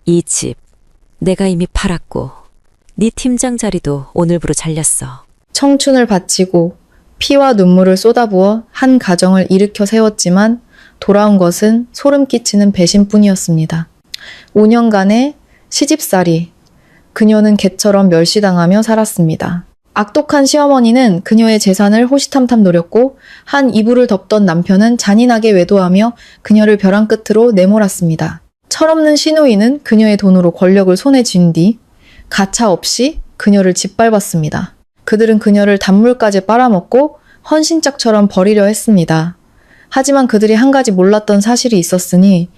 이 집 내가 이미 팔았고 네 팀장 자리도 오늘부로 잘렸어. 청춘을 바치고 피와 눈물을 쏟아부어 한 가정을 일으켜 세웠지만 돌아온 것은 소름 끼치는 배신뿐이었습니다. 5년간의 시집살이, 그녀는 개처럼 멸시당하며 살았습니다. 악독한 시어머니는 그녀의 재산을 호시탐탐 노렸고 한 이불을 덮던 남편은 잔인하게 외도하며 그녀를 벼랑 끝으로 내몰았습니다. 철없는 시누이는 그녀의 돈으로 권력을 손에 쥔 뒤 가차 없이 그녀를 짓밟았습니다. 그들은 그녀를 단물까지 빨아먹고 헌신짝처럼 버리려 했습니다. 하지만 그들이 한 가지 몰랐던 사실이 있었으니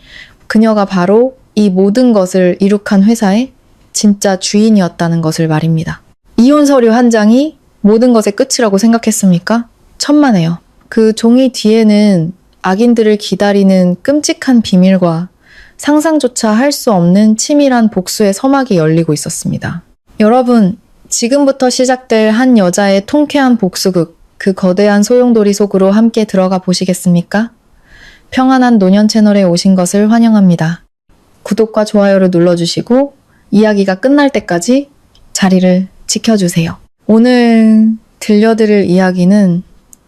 그녀가 바로 이 모든 것을 이룩한 회사의 진짜 주인이었다는 것을 말입니다. 이혼 서류 한 장이 모든 것의 끝이라고 생각했습니까? 천만에요. 그 종이 뒤에는 악인들을 기다리는 끔찍한 비밀과 상상조차 할 수 없는 치밀한 복수의 서막이 열리고 있었습니다. 여러분, 지금부터 시작될 한 여자의 통쾌한 복수극, 그 거대한 소용돌이 속으로 함께 들어가 보시겠습니까? 평안한 노년 채널에 오신 것을 환영합니다. 구독과 좋아요를 눌러주시고 이야기가 끝날 때까지 자리를 지켜주세요. 오늘 들려드릴 이야기는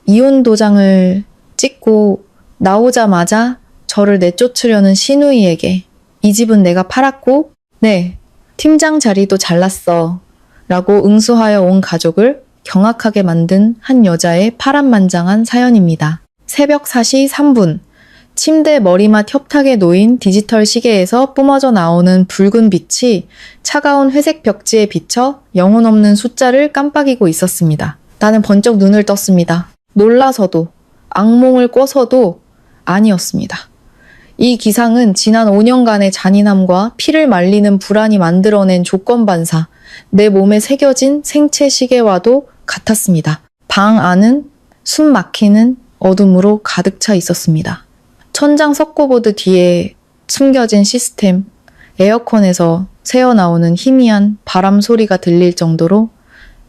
이혼 도장을 찍고 나오자마자 저를 내쫓으려는 시누이에게 이 집은 내가 팔았고 네, 팀장 자리도 잘랐어 라고 응수하여 온 가족을 경악하게 만든 한 여자의 파란만장한 사연입니다. 새벽 4시 3분, 침대 머리맡 협탁에 놓인 디지털 시계에서 뿜어져 나오는 붉은 빛이 차가운 회색 벽지에 비쳐 영혼 없는 숫자를 깜빡이고 있었습니다. 나는 번쩍 눈을 떴습니다. 놀라서도, 악몽을 꿔서도 아니었습니다. 이 기상은 지난 5년간의 잔인함과 피를 말리는 불안이 만들어낸 조건반사, 내 몸에 새겨진 생체 시계와도 같았습니다. 방 안은 숨 막히는 어둠으로 가득 차 있었습니다. 천장 석고보드 뒤에 숨겨진 시스템, 에어컨에서 새어나오는 희미한 바람 소리가 들릴 정도로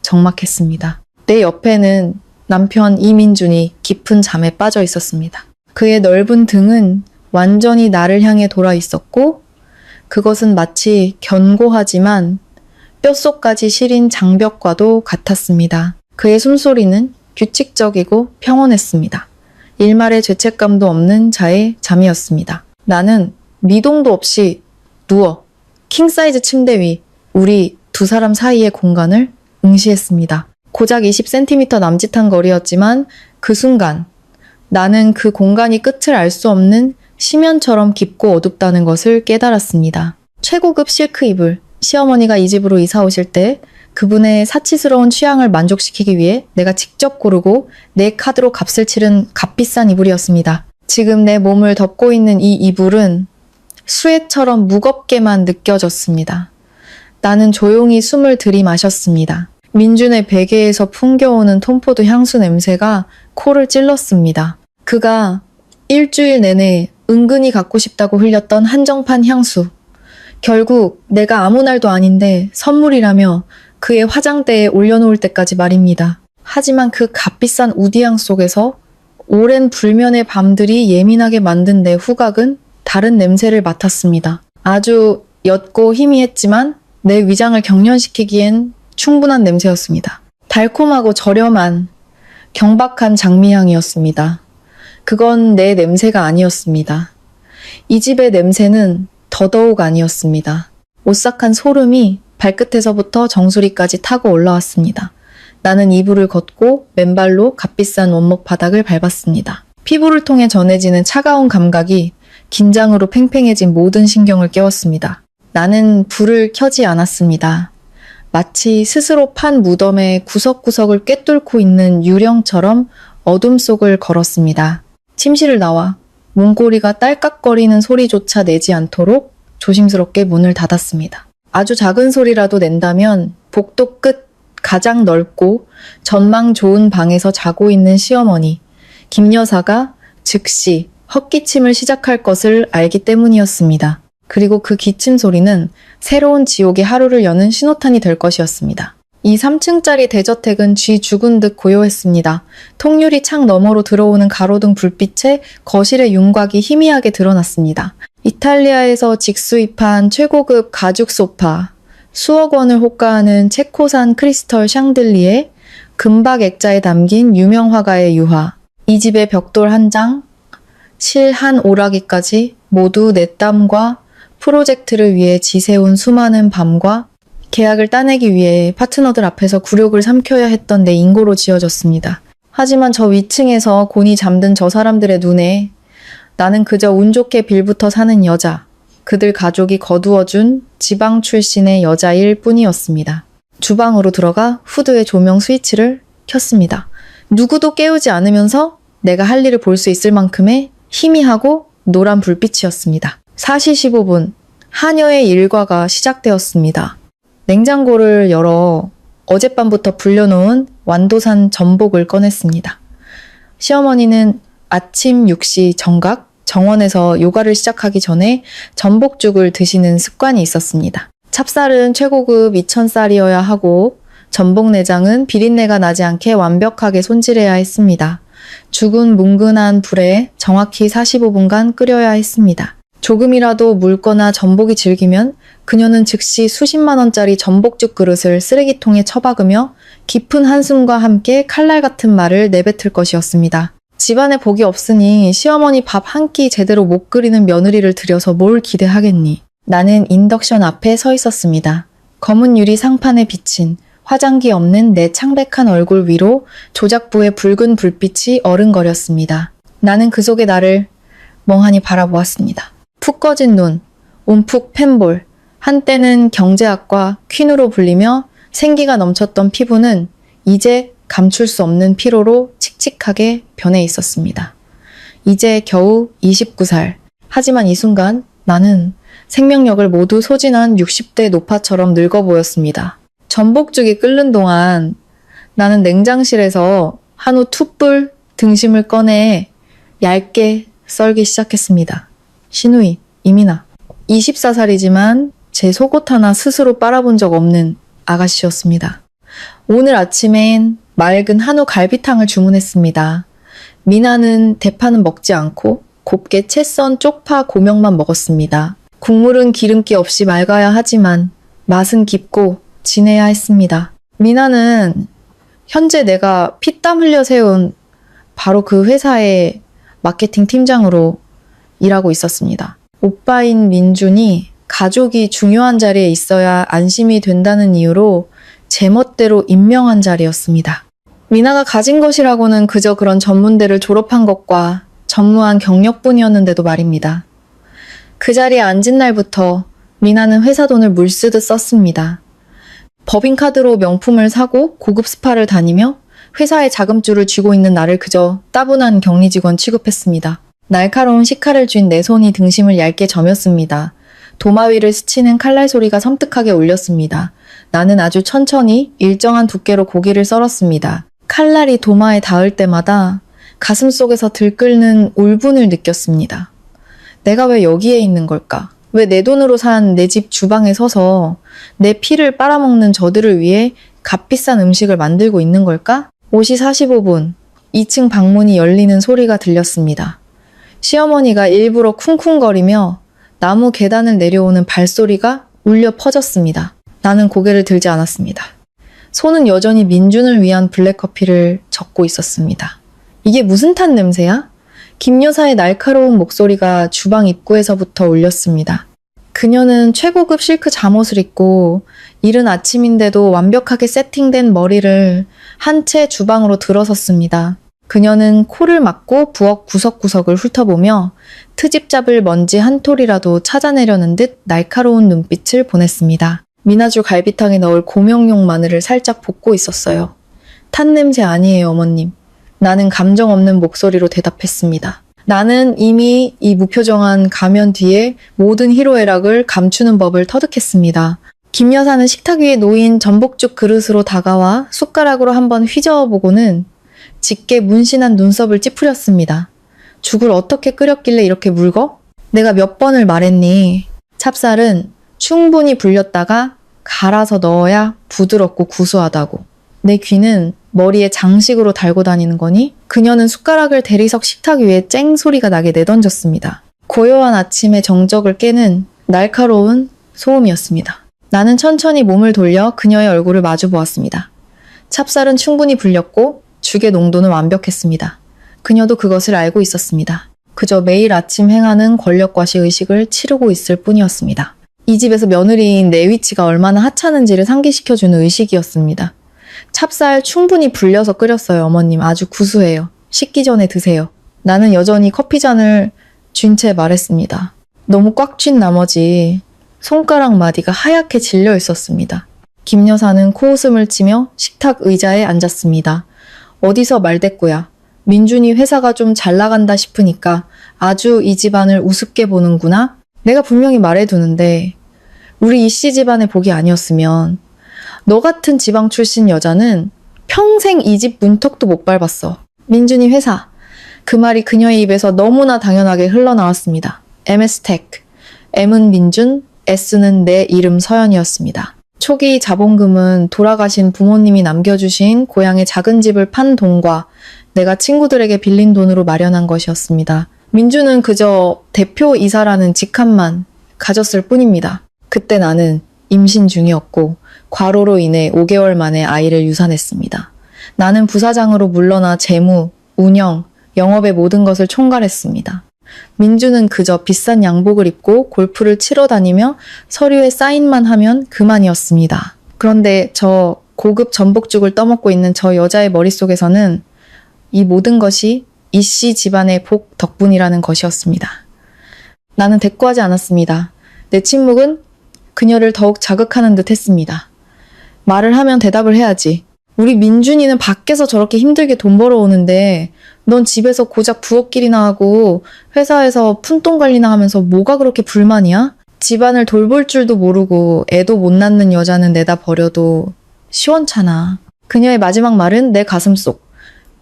적막했습니다. 내 옆에는 남편 이민준이 깊은 잠에 빠져 있었습니다. 그의 넓은 등은 완전히 나를 향해 돌아 있었고 그것은 마치 견고하지만 뼛속까지 시린 장벽과도 같았습니다. 그의 숨소리는 규칙적이고 평온했습니다. 일말의 죄책감도 없는 자의 잠이었습니다. 나는 미동도 없이 누워 킹사이즈 침대 위 우리 두 사람 사이의 공간을 응시했습니다. 고작 20cm 남짓한 거리였지만 그 순간 나는 그 공간이 끝을 알 수 없는 심연처럼 깊고 어둡다는 것을 깨달았습니다. 최고급 실크 이불, 시어머니가 이 집으로 이사 오실 때 그분의 사치스러운 취향을 만족시키기 위해 내가 직접 고르고 내 카드로 값을 치른 값비싼 이불이었습니다. 지금 내 몸을 덮고 있는 이 이불은 수액처럼 무겁게만 느껴졌습니다. 나는 조용히 숨을 들이마셨습니다. 민준의 베개에서 풍겨오는 톰포드 향수 냄새가 코를 찔렀습니다. 그가 일주일 내내 은근히 갖고 싶다고 흘렸던 한정판 향수. 결국 내가 아무 날도 아닌데 선물이라며 그의 화장대에 올려놓을 때까지 말입니다. 하지만 그 값비싼 우디향 속에서 오랜 불면의 밤들이 예민하게 만든 내 후각은 다른 냄새를 맡았습니다. 아주 옅고 희미했지만 내 위장을 경련시키기엔 충분한 냄새였습니다. 달콤하고 저렴한 경박한 장미향이었습니다. 그건 내 냄새가 아니었습니다. 이 집의 냄새는 더더욱 아니었습니다. 오싹한 소름이 발끝에서부터 정수리까지 타고 올라왔습니다. 나는 이불을 걷고 맨발로 값비싼 원목 바닥을 밟았습니다. 피부를 통해 전해지는 차가운 감각이 긴장으로 팽팽해진 모든 신경을 깨웠습니다. 나는 불을 켜지 않았습니다. 마치 스스로 판 무덤의 구석구석을 꿰뚫고 있는 유령처럼 어둠 속을 걸었습니다. 침실을 나와 문고리가 딸깍거리는 소리조차 내지 않도록 조심스럽게 문을 닫았습니다. 아주 작은 소리라도 낸다면 복도 끝 가장 넓고 전망 좋은 방에서 자고 있는 시어머니, 김 여사가 즉시 헛기침을 시작할 것을 알기 때문이었습니다. 그리고 그 기침 소리는 새로운 지옥의 하루를 여는 신호탄이 될 것이었습니다. 이 3층짜리 대저택은 쥐 죽은 듯 고요했습니다. 통유리 창 너머로 들어오는 가로등 불빛에 거실의 윤곽이 희미하게 드러났습니다. 이탈리아에서 직수입한 최고급 가죽 소파, 수억 원을 호가하는 체코산 크리스털 샹들리에, 금박 액자에 담긴 유명 화가의 유화, 이 집의 벽돌 한 장, 실 한 오라기까지 모두 내 땀과 프로젝트를 위해 지새운 수많은 밤과 계약을 따내기 위해 파트너들 앞에서 굴욕을 삼켜야 했던 내 인고로 지어졌습니다. 하지만 저 위층에서 곤히 잠든 저 사람들의 눈에 나는 그저 운 좋게 빌부터 사는 여자, 그들 가족이 거두어준 지방 출신의 여자일 뿐이었습니다. 주방으로 들어가 후드의 조명 스위치를 켰습니다. 누구도 깨우지 않으면서 내가 할 일을 볼 수 있을 만큼의 희미하고 노란 불빛이었습니다. 4시 15분, 하녀의 일과가 시작되었습니다. 냉장고를 열어 어젯밤부터 불려놓은 완도산 전복을 꺼냈습니다. 시어머니는 아침 6시 정각 정원에서 요가를 시작하기 전에 전복죽을 드시는 습관이 있었습니다. 찹쌀은 최고급 2000쌀이어야 하고 전복 내장은 비린내가 나지 않게 완벽하게 손질해야 했습니다. 죽은 뭉근한 불에 정확히 45분간 끓여야 했습니다. 조금이라도 묽거나 전복이 질기면 그녀는 즉시 수십만 원짜리 전복죽 그릇을 쓰레기통에 처박으며 깊은 한숨과 함께 칼날 같은 말을 내뱉을 것이었습니다. 집안에 복이 없으니 시어머니 밥 한 끼 제대로 못 끓이는 며느리를 들여서 뭘 기대하겠니. 나는 인덕션 앞에 서 있었습니다. 검은 유리 상판에 비친 화장기 없는 내 창백한 얼굴 위로 조작부의 붉은 불빛이 어른거렸습니다. 나는 그 속에 나를 멍하니 바라보았습니다. 푹 꺼진 눈, 움푹 펜볼, 한때는 경제학과 퀸으로 불리며 생기가 넘쳤던 피부는 이제 감출 수 없는 피로로 칙칙하게 변해 있었습니다. 이제 겨우 29살. 하지만 이 순간 나는 생명력을 모두 소진한 60대 노파처럼 늙어 보였습니다. 전복죽이 끓는 동안 나는 냉장실에서 한우 투뿔 등심을 꺼내 얇게 썰기 시작했습니다. 신우이, 이민아. 24살이지만 제 속옷 하나 스스로 빨아본 적 없는 아가씨였습니다. 오늘 아침엔 맑은 한우 갈비탕을 주문했습니다. 미나는 대파는 먹지 않고 곱게 채 썬 쪽파 고명만 먹었습니다. 국물은 기름기 없이 맑아야 하지만 맛은 깊고 진해야 했습니다. 미나는 현재 내가 피땀 흘려 세운 바로 그 회사의 마케팅 팀장으로 일하고 있었습니다. 오빠인 민준이 가족이 중요한 자리에 있어야 안심이 된다는 이유로 제멋대로 임명한 자리였습니다. 미나가 가진 것이라고는 그저 그런 전문대를 졸업한 것과 전무한 경력뿐이었는데도 말입니다. 그 자리에 앉은 날부터 미나는 회사 돈을 물쓰듯 썼습니다. 법인카드로 명품을 사고 고급 스파를 다니며 회사의 자금줄을 쥐고 있는 나를 그저 따분한 격리직원 취급했습니다. 날카로운 식칼을 쥔 내 손이 등심을 얇게 저몄습니다. 도마 위를 스치는 칼날 소리가 섬뜩하게 울렸습니다. 나는 아주 천천히 일정한 두께로 고기를 썰었습니다. 칼날이 도마에 닿을 때마다 가슴속에서 들끓는 울분을 느꼈습니다. 내가 왜 여기에 있는 걸까? 왜 내 돈으로 산 내 집 주방에 서서 내 피를 빨아먹는 저들을 위해 값비싼 음식을 만들고 있는 걸까? 5시 45분, 2층 방문이 열리는 소리가 들렸습니다. 시어머니가 일부러 쿵쿵거리며 나무 계단을 내려오는 발소리가 울려 퍼졌습니다. 나는 고개를 들지 않았습니다. 손은 여전히 민준을 위한 블랙커피를 적고 있었습니다. 이게 무슨 탄 냄새야? 김 여사의 날카로운 목소리가 주방 입구에서부터 울렸습니다. 그녀는 최고급 실크 잠옷을 입고 이른 아침인데도 완벽하게 세팅된 머리를 한 채 주방으로 들어섰습니다. 그녀는 코를 막고 부엌 구석구석을 훑어보며 트집 잡을 먼지 한 톨이라도 찾아내려는 듯 날카로운 눈빛을 보냈습니다. 미나주 갈비탕에 넣을 고명용 마늘을 살짝 볶고 있었어요. 탄 냄새 아니에요, 어머님. 나는 감정 없는 목소리로 대답했습니다. 나는 이미 이 무표정한 가면 뒤에 모든 희로애락을 감추는 법을 터득했습니다. 김 여사는 식탁 위에 놓인 전복죽 그릇으로 다가와 숟가락으로 한번 휘저어보고는 짙게 문신한 눈썹을 찌푸렸습니다. 죽을 어떻게 끓였길래 이렇게 묽어? 내가 몇 번을 말했니? 찹쌀은 충분히 불렸다가 갈아서 넣어야 부드럽고 구수하다고. 내 귀는 머리에 장식으로 달고 다니는 거니? 그녀는 숟가락을 대리석 식탁 위에 쨍 소리가 나게 내던졌습니다. 고요한 아침의 정적을 깨는 날카로운 소음이었습니다. 나는 천천히 몸을 돌려 그녀의 얼굴을 마주 보았습니다. 찹쌀은 충분히 불렸고 죽의 농도는 완벽했습니다. 그녀도 그것을 알고 있었습니다. 그저 매일 아침 행하는 권력과시 의식을 치르고 있을 뿐이었습니다. 이 집에서 며느리인 내 위치가 얼마나 하찮은지를 상기시켜주는 의식이었습니다. 찹쌀 충분히 불려서 끓였어요, 어머님. 아주 구수해요. 식기 전에 드세요. 나는 여전히 커피잔을 쥔 채 말했습니다. 너무 꽉 쥔 나머지 손가락 마디가 하얗게 질려 있었습니다. 김 여사는 코웃음을 치며 식탁 의자에 앉았습니다. 어디서 말대꾸야. 민준이 회사가 좀 잘 나간다 싶으니까 아주 이 집안을 우습게 보는구나. 내가 분명히 말해두는데 우리 이씨 집안의 복이 아니었으면 너 같은 지방 출신 여자는 평생 이 집 문턱도 못 밟았어. 민준이 회사. 그 말이 그녀의 입에서 너무나 당연하게 흘러나왔습니다. MS텍. M은 민준, S는 내 이름 서연이었습니다. 초기 자본금은 돌아가신 부모님이 남겨주신 고향의 작은 집을 판 돈과 내가 친구들에게 빌린 돈으로 마련한 것이었습니다. 민주는 그저 대표이사라는 직함만 가졌을 뿐입니다. 그때 나는 임신 중이었고 과로로 인해 5개월 만에 아이를 유산했습니다. 나는 부사장으로 물러나 재무, 운영, 영업의 모든 것을 총괄했습니다. 민주는 그저 비싼 양복을 입고 골프를 치러 다니며 서류에 사인만 하면 그만이었습니다. 그런데 저 고급 전복죽을 떠먹고 있는 저 여자의 머릿속에서는 이 모든 것이 이씨 집안의 복 덕분이라는 것이었습니다. 나는 대꾸하지 않았습니다. 내 침묵은 그녀를 더욱 자극하는 듯 했습니다. 말을 하면 대답을 해야지. 우리 민준이는 밖에서 저렇게 힘들게 돈 벌어오는데 넌 집에서 고작 부엌길이나 하고 회사에서 푼돈 관리나 하면서 뭐가 그렇게 불만이야? 집안을 돌볼 줄도 모르고 애도 못 낳는 여자는 내다 버려도 시원찮아. 그녀의 마지막 말은 내 가슴속.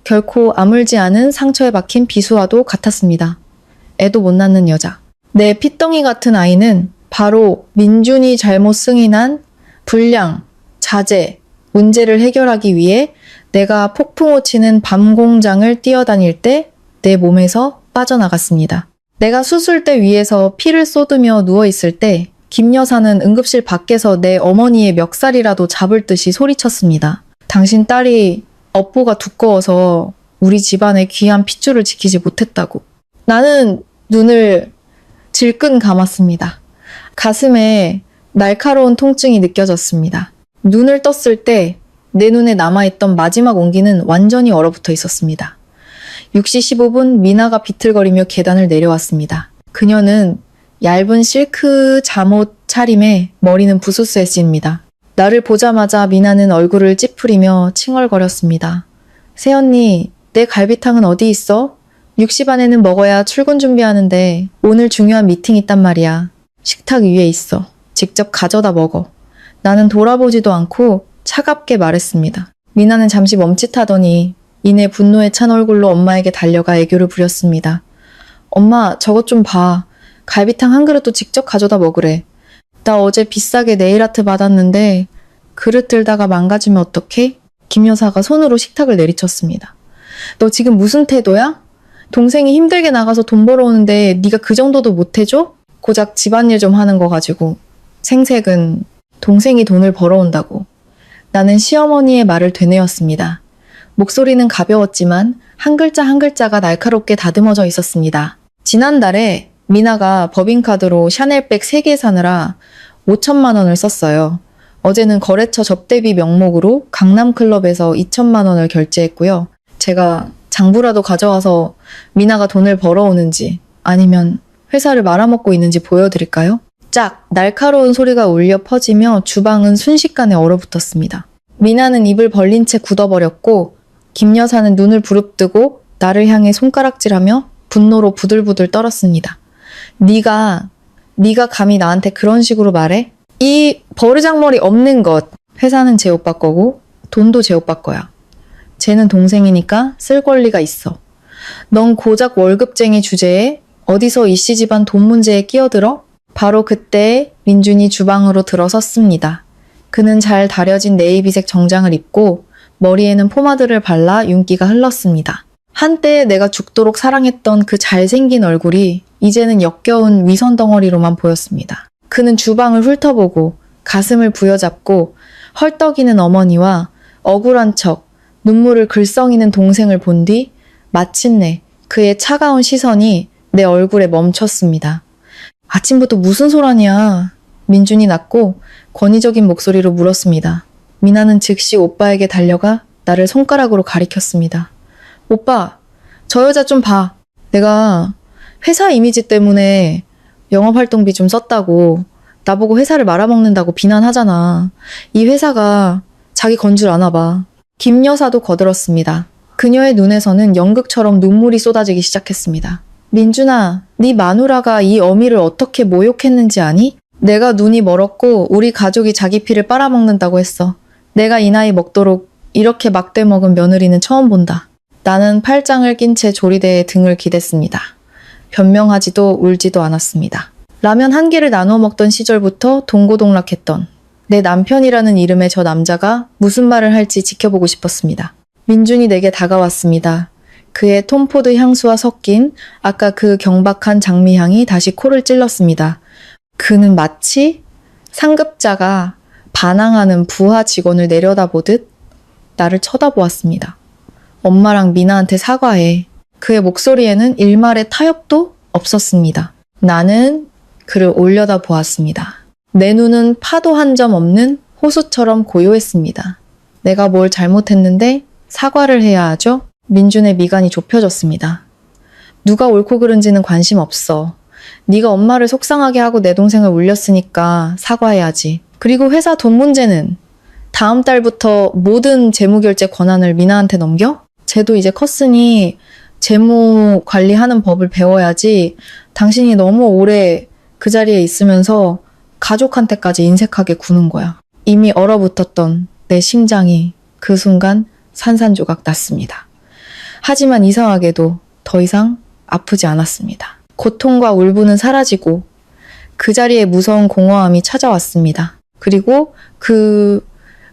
결코 아물지 않은 상처에 박힌 비수와도 같았습니다. 애도 못 낳는 여자. 내 핏덩이 같은 아이는 바로 민준이 잘못 승인한 불량, 자제, 문제를 해결하기 위해 내가 폭풍우 치는 밤공장을 뛰어다닐 때 내 몸에서 빠져나갔습니다. 내가 수술대 위에서 피를 쏟으며 누워있을 때 김 여사는 응급실 밖에서 내 어머니의 멱살이라도 잡을 듯이 소리쳤습니다. 당신 딸이 업보가 두꺼워서 우리 집안의 귀한 핏줄을 지키지 못했다고. 나는 눈을 질끈 감았습니다. 가슴에 날카로운 통증이 느껴졌습니다. 눈을 떴을 때 내 눈에 남아있던 마지막 온기는 완전히 얼어붙어 있었습니다. 6시 15분 미나가 비틀거리며 계단을 내려왔습니다. 그녀는 얇은 실크 잠옷 차림에 머리는 부스스 했습니다. 나를 보자마자 미나는 얼굴을 찌푸리며 칭얼거렸습니다. 새언니, 내 갈비탕은 어디 있어? 6시 반에는 먹어야 출근 준비하는데 오늘 중요한 미팅 있단 말이야. 식탁 위에 있어. 직접 가져다 먹어. 나는 돌아보지도 않고 차갑게 말했습니다. 미나는 잠시 멈칫하더니 이내 분노에 찬 얼굴로 엄마에게 달려가 애교를 부렸습니다. 엄마, 저것 좀 봐. 갈비탕 한 그릇도 직접 가져다 먹으래. 나 어제 비싸게 네일아트 받았는데 그릇 들다가 망가지면 어떡해? 김 여사가 손으로 식탁을 내리쳤습니다. 너 지금 무슨 태도야? 동생이 힘들게 나가서 돈 벌어오는데 네가 그 정도도 못해줘? 고작 집안일 좀 하는 거 가지고. 생색은 동생이 돈을 벌어온다고. 나는 시어머니의 말을 되뇌었습니다. 목소리는 가벼웠지만 한 글자 한 글자가 날카롭게 다듬어져 있었습니다. 지난달에 미나가 법인카드로 샤넬백 3개 사느라 5천만 원을 썼어요. 어제는 거래처 접대비 명목으로 강남클럽에서 2천만 원을 결제했고요. 제가 장부라도 가져와서 미나가 돈을 벌어오는지 아니면 회사를 말아먹고 있는지 보여드릴까요? 짝! 날카로운 소리가 울려 퍼지며 주방은 순식간에 얼어붙었습니다. 미나는 입을 벌린 채 굳어버렸고 김 여사는 눈을 부릅뜨고 나를 향해 손가락질하며 분노로 부들부들 떨었습니다. 네가 감히 나한테 그런 식으로 말해? 이 버르장머리 없는 것. 회사는 제 오빠 거고 돈도 제 오빠 거야. 쟤는 동생이니까 쓸 권리가 있어. 넌 고작 월급쟁이 주제에 어디서 이씨 집안 돈 문제에 끼어들어? 바로 그때 민준이 주방으로 들어섰습니다. 그는 잘 다려진 네이비색 정장을 입고 머리에는 포마드를 발라 윤기가 흘렀습니다. 한때 내가 죽도록 사랑했던 그 잘생긴 얼굴이 이제는 역겨운 위선 덩어리로만 보였습니다. 그는 주방을 훑어보고 가슴을 부여잡고 헐떡이는 어머니와 억울한 척 눈물을 글썽이는 동생을 본 뒤 마침내 그의 차가운 시선이 내 얼굴에 멈췄습니다. 아침부터 무슨 소란이야? 민준이 낮고 권위적인 목소리로 물었습니다. 미나는 즉시 오빠에게 달려가 나를 손가락으로 가리켰습니다. 오빠, 저 여자 좀 봐. 내가 회사 이미지 때문에 영업활동비 좀 썼다고 나보고 회사를 말아먹는다고 비난하잖아. 이 회사가 자기 건 줄 아나 봐. 김 여사도 거들었습니다. 그녀의 눈에서는 연극처럼 눈물이 쏟아지기 시작했습니다. 민준아, 네 마누라가 이 어미를 어떻게 모욕했는지 아니? 내가 눈이 멀었고 우리 가족이 자기 피를 빨아먹는다고 했어. 내가 이 나이 먹도록 이렇게 막대 먹은 며느리는 처음 본다. 나는 팔짱을 낀 채 조리대에 등을 기댔습니다. 변명하지도 울지도 않았습니다. 라면 한 개를 나눠 먹던 시절부터 동고동락했던 내 남편이라는 이름의 저 남자가 무슨 말을 할지 지켜보고 싶었습니다. 민준이 내게 다가왔습니다. 그의 톰포드 향수와 섞인 아까 그 경박한 장미향이 다시 코를 찔렀습니다. 그는 마치 상급자가 반항하는 부하 직원을 내려다보듯 나를 쳐다보았습니다. 엄마랑 미나한테 사과해. 그의 목소리에는 일말의 타협도 없었습니다. 나는 그를 올려다보았습니다. 내 눈은 파도 한 점 없는 호수처럼 고요했습니다. 내가 뭘 잘못했는데 사과를 해야 하죠? 민준의 미간이 좁혀졌습니다. 누가 옳고 그른지는 관심 없어. 네가 엄마를 속상하게 하고 내 동생을 울렸으니까 사과해야지. 그리고 회사 돈 문제는 다음 달부터 모든 재무결제 권한을 미나한테 넘겨? 쟤도 이제 컸으니 재무 관리하는 법을 배워야지. 당신이 너무 오래 그 자리에 있으면서 가족한테까지 인색하게 구는 거야. 이미 얼어붙었던 내 심장이 그 순간 산산조각 났습니다. 하지만 이상하게도 더 이상 아프지 않았습니다. 고통과 울분은 사라지고 그 자리에 무서운 공허함이 찾아왔습니다. 그리고 그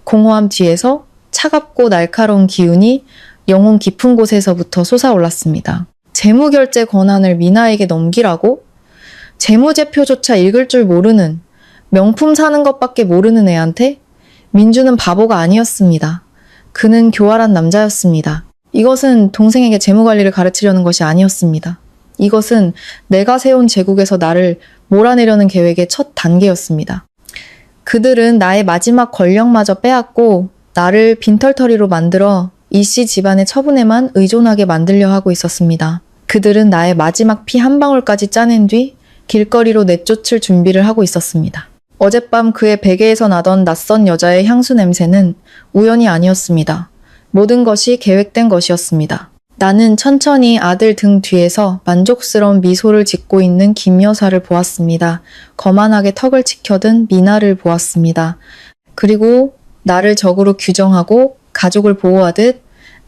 공허함 뒤에서 차갑고 날카로운 기운이 영혼 깊은 곳에서부터 솟아올랐습니다. 재무결제 권한을 미나에게 넘기라고? 재무제표조차 읽을 줄 모르는, 명품 사는 것밖에 모르는 애한테? 민주는 바보가 아니었습니다. 그는 교활한 남자였습니다. 이것은 동생에게 재무관리를 가르치려는 것이 아니었습니다. 이것은 내가 세운 제국에서 나를 몰아내려는 계획의 첫 단계였습니다. 그들은 나의 마지막 권력마저 빼앗고 나를 빈털터리로 만들어 이씨 집안의 처분에만 의존하게 만들려 하고 있었습니다. 그들은 나의 마지막 피 한 방울까지 짜낸 뒤 길거리로 내쫓을 준비를 하고 있었습니다. 어젯밤 그의 베개에서 나던 낯선 여자의 향수 냄새는 우연이 아니었습니다. 모든 것이 계획된 것이었습니다. 나는 천천히 아들 등 뒤에서 만족스러운 미소를 짓고 있는 김 여사를 보았습니다. 거만하게 턱을 치켜든 미나를 보았습니다. 그리고 나를 적으로 규정하고 가족을 보호하듯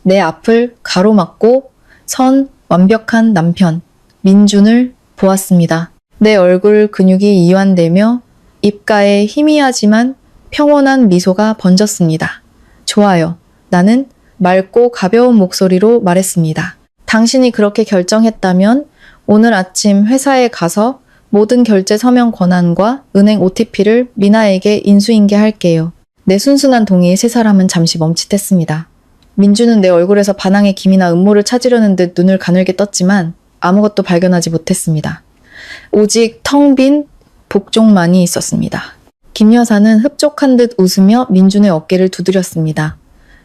내 앞을 가로막고 선 완벽한 남편 민준을 보았습니다. 내 얼굴 근육이 이완되며 입가에 희미하지만 평온한 미소가 번졌습니다. 좋아요. 나는 맑고 가벼운 목소리로 말했습니다. 당신이 그렇게 결정했다면 오늘 아침 회사에 가서 모든 결제 서명 권한과 은행 OTP를 미나에게 인수인계할게요. 내 순순한 동의에 세 사람은 잠시 멈칫했습니다. 민주는 내 얼굴에서 반항의 기미나 음모를 찾으려는 듯 눈을 가늘게 떴지만 아무것도 발견하지 못했습니다. 오직 텅 빈 복종만이 있었습니다. 김 여사는 흡족한 듯 웃으며 민준의 어깨를 두드렸습니다.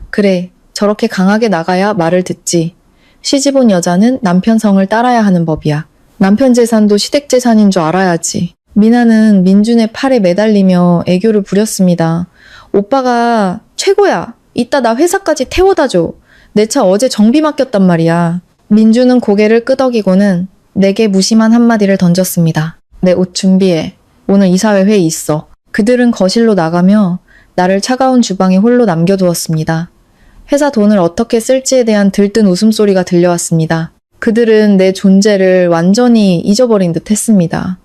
그래, 저렇게 강하게 나가야 말을 듣지. 시집 온 여자는 남편 성을 따라야 하는 법이야. 남편 재산도 시댁 재산인 줄 알아야지. 미나는 민준의 팔에 매달리며 애교를 부렸습니다. 오빠가 최고야. 이따 나 회사까지 태워다 줘. 내 차 어제 정비 맡겼단 말이야. 민준은 고개를 끄덕이고는 내게 무심한 한마디를 던졌습니다. 내 옷 준비해. 오늘 이사회 회의 있어. 그들은 거실로 나가며 나를 차가운 주방에 홀로 남겨두었습니다. 회사 돈을 어떻게 쓸지에 대한 들뜬 웃음소리가 들려왔습니다. 그들은 내 존재를 완전히 잊어버린 듯 했습니다.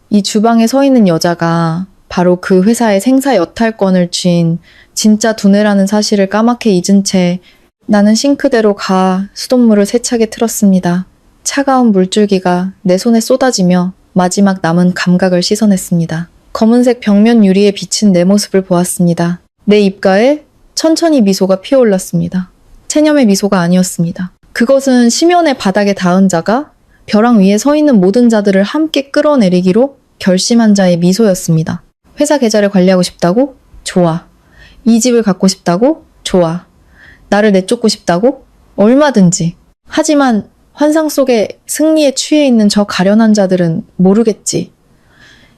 이 주방에 서 있는 여자가 바로 그 회사의 생사 여탈권을 쥔 진짜 두뇌라는 사실을 까맣게 잊은 채 나는 싱크대로 가 수돗물을 세차게 틀었습니다. 차가운 물줄기가 내 손에 쏟아지며 마지막 남은 감각을 씻어냈습니다. 검은색 벽면 유리에 비친 내 모습을 보았습니다. 내 입가에 천천히 미소가 피어올랐습니다. 체념의 미소가 아니었습니다. 그것은 심연의 바닥에 닿은 자가 벼랑 위에 서 있는 모든 자들을 함께 끌어내리기로 결심한 자의 미소였습니다. 회사 계좌를 관리하고 싶다고? 좋아. 이 집을 갖고 싶다고? 좋아. 나를 내쫓고 싶다고? 얼마든지. 하지만 환상 속의 승리에 취해 있는 저 가련한 자들은 모르겠지.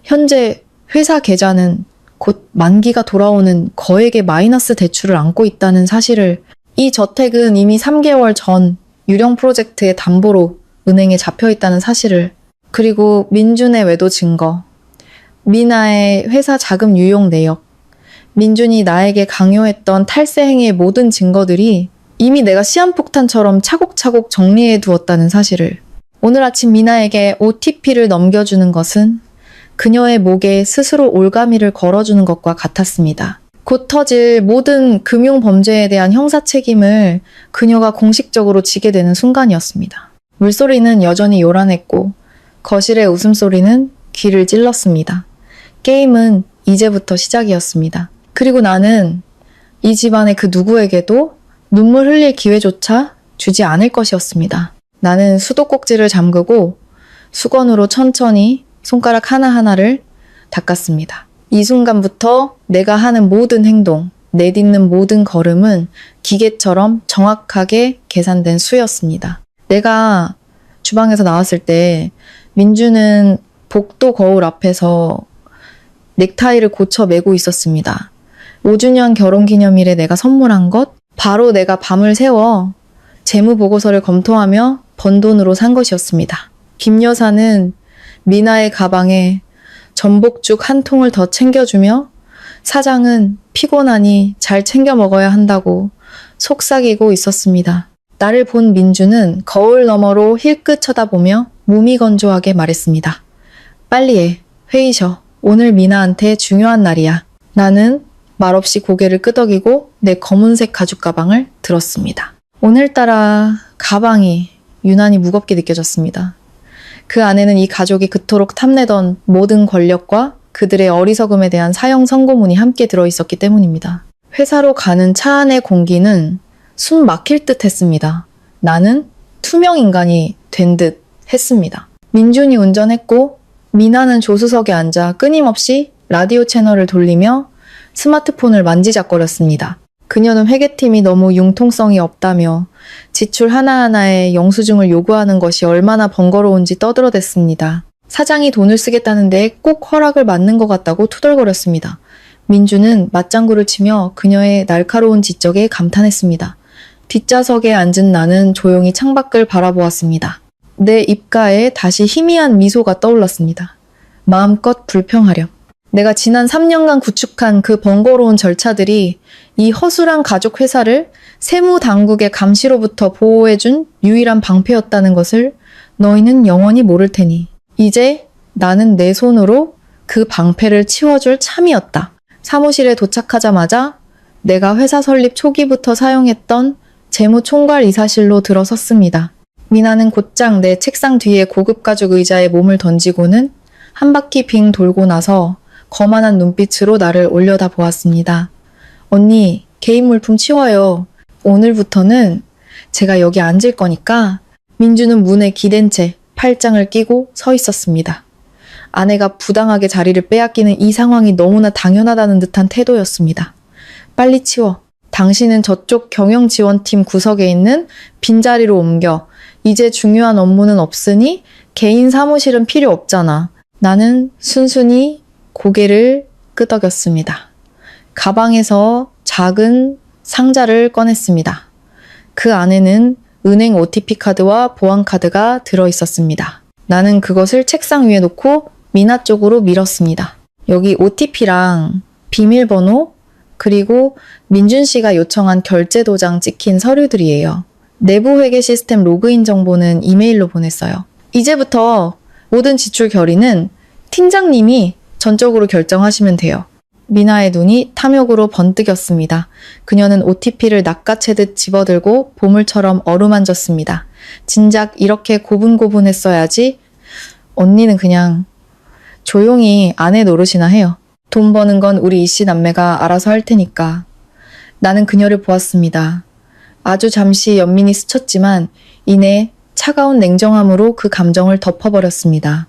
현재 회사 계좌는 곧 만기가 돌아오는 거액의 마이너스 대출을 안고 있다는 사실을, 이 저택은 이미 3개월 전 유령 프로젝트의 담보로 은행에 잡혀 있다는 사실을, 그리고 민준의 외도 증거, 미나의 회사 자금 유용 내역, 민준이 나에게 강요했던 탈세 행위의 모든 증거들이 이미 내가 시한폭탄처럼 차곡차곡 정리해 두었다는 사실을. 오늘 아침 미나에게 OTP를 넘겨주는 것은 그녀의 목에 스스로 올가미를 걸어주는 것과 같았습니다. 곧 터질 모든 금융 범죄에 대한 형사 책임을 그녀가 공식적으로 지게 되는 순간이었습니다. 물소리는 여전히 요란했고 거실의 웃음소리는 귀를 찔렀습니다. 게임은 이제부터 시작이었습니다. 그리고 나는 이 집안의 그 누구에게도 눈물 흘릴 기회조차 주지 않을 것이었습니다. 나는 수도꼭지를 잠그고 수건으로 천천히 손가락 하나하나를 닦았습니다. 이 순간부터 내가 하는 모든 행동, 내딛는 모든 걸음은 기계처럼 정확하게 계산된 수였습니다. 내가 주방에서 나왔을 때 민주는 복도 거울 앞에서 넥타이를 고쳐 매고 있었습니다. 5주년 결혼기념일에 내가 선물한 것, 바로 내가 밤을 새워 재무보고서를 검토하며 번 돈으로 산 것이었습니다. 김 여사는 미나의 가방에 전복죽 한 통을 더 챙겨주며 사장은 피곤하니 잘 챙겨 먹어야 한다고 속삭이고 있었습니다. 나를 본 민주는 거울 너머로 힐끗 쳐다보며 무미건조하게 말했습니다. 빨리 해. 회의셔. 오늘 미나한테 중요한 날이야. 나는 말없이 고개를 끄덕이고 내 검은색 가죽 가방을 들었습니다. 오늘따라 가방이 유난히 무겁게 느껴졌습니다. 그 안에는 이 가족이 그토록 탐내던 모든 권력과 그들의 어리석음에 대한 사형 선고문이 함께 들어있었기 때문입니다. 회사로 가는 차 안의 공기는 숨 막힐 듯 했습니다. 나는 투명 인간이 된 듯 했습니다. 민준이 운전했고 미나는 조수석에 앉아 끊임없이 라디오 채널을 돌리며 스마트폰을 만지작거렸습니다. 그녀는 회계팀이 너무 융통성이 없다며 지출 하나하나에 영수증을 요구하는 것이 얼마나 번거로운지 떠들어댔습니다. 사장이 돈을 쓰겠다는데 꼭 허락을 받는 것 같다고 투덜거렸습니다. 민주는 맞장구를 치며 그녀의 날카로운 지적에 감탄했습니다. 뒷좌석에 앉은 나는 조용히 창밖을 바라보았습니다. 내 입가에 다시 희미한 미소가 떠올랐습니다. 마음껏 불평하렴. 내가 지난 3년간 구축한 그 번거로운 절차들이 이 허술한 가족 회사를 세무당국의 감시로부터 보호해준 유일한 방패였다는 것을 너희는 영원히 모를 테니 이제 나는 내 손으로 그 방패를 치워줄 참이었다. 사무실에 도착하자마자 내가 회사 설립 초기부터 사용했던 재무총괄 이사실로 들어섰습니다. 미나는 곧장 내 책상 뒤에 고급 가죽 의자에 몸을 던지고는 한 바퀴 빙 돌고 나서 거만한 눈빛으로 나를 올려다보았습니다. 언니, 개인 물품 치워요. 오늘부터는 제가 여기 앉을 거니까. 민주는 문에 기댄 채 팔짱을 끼고 서 있었습니다. 아내가 부당하게 자리를 빼앗기는 이 상황이 너무나 당연하다는 듯한 태도였습니다. 빨리 치워. 당신은 저쪽 경영지원팀 구석에 있는 빈자리로 옮겨. 이제 중요한 업무는 없으니 개인 사무실은 필요 없잖아. 나는 순순히 고개를 끄덕였습니다. 가방에서 작은 상자를 꺼냈습니다. 그 안에는 은행 OTP 카드와 보안 카드가 들어있었습니다. 나는 그것을 책상 위에 놓고 미나 쪽으로 밀었습니다. 여기 OTP랑 비밀번호 그리고 민준 씨가 요청한 결제 도장 찍힌 서류들이에요. 내부 회계 시스템 로그인 정보는 이메일로 보냈어요. 이제부터 모든 지출 결의는 팀장님이 전적으로 결정하시면 돼요. 미나의 눈이 탐욕으로 번뜩였습니다. 그녀는 OTP를 낚아채듯 집어들고 보물처럼 어루만졌습니다. 진작 이렇게 고분고분했어야지. 언니는 그냥 조용히 아내 노릇이나 해요. 돈 버는 건 우리 이씨 남매가 알아서 할 테니까. 나는 그녀를 보았습니다. 아주 잠시 연민이 스쳤지만 이내 차가운 냉정함으로 그 감정을 덮어버렸습니다.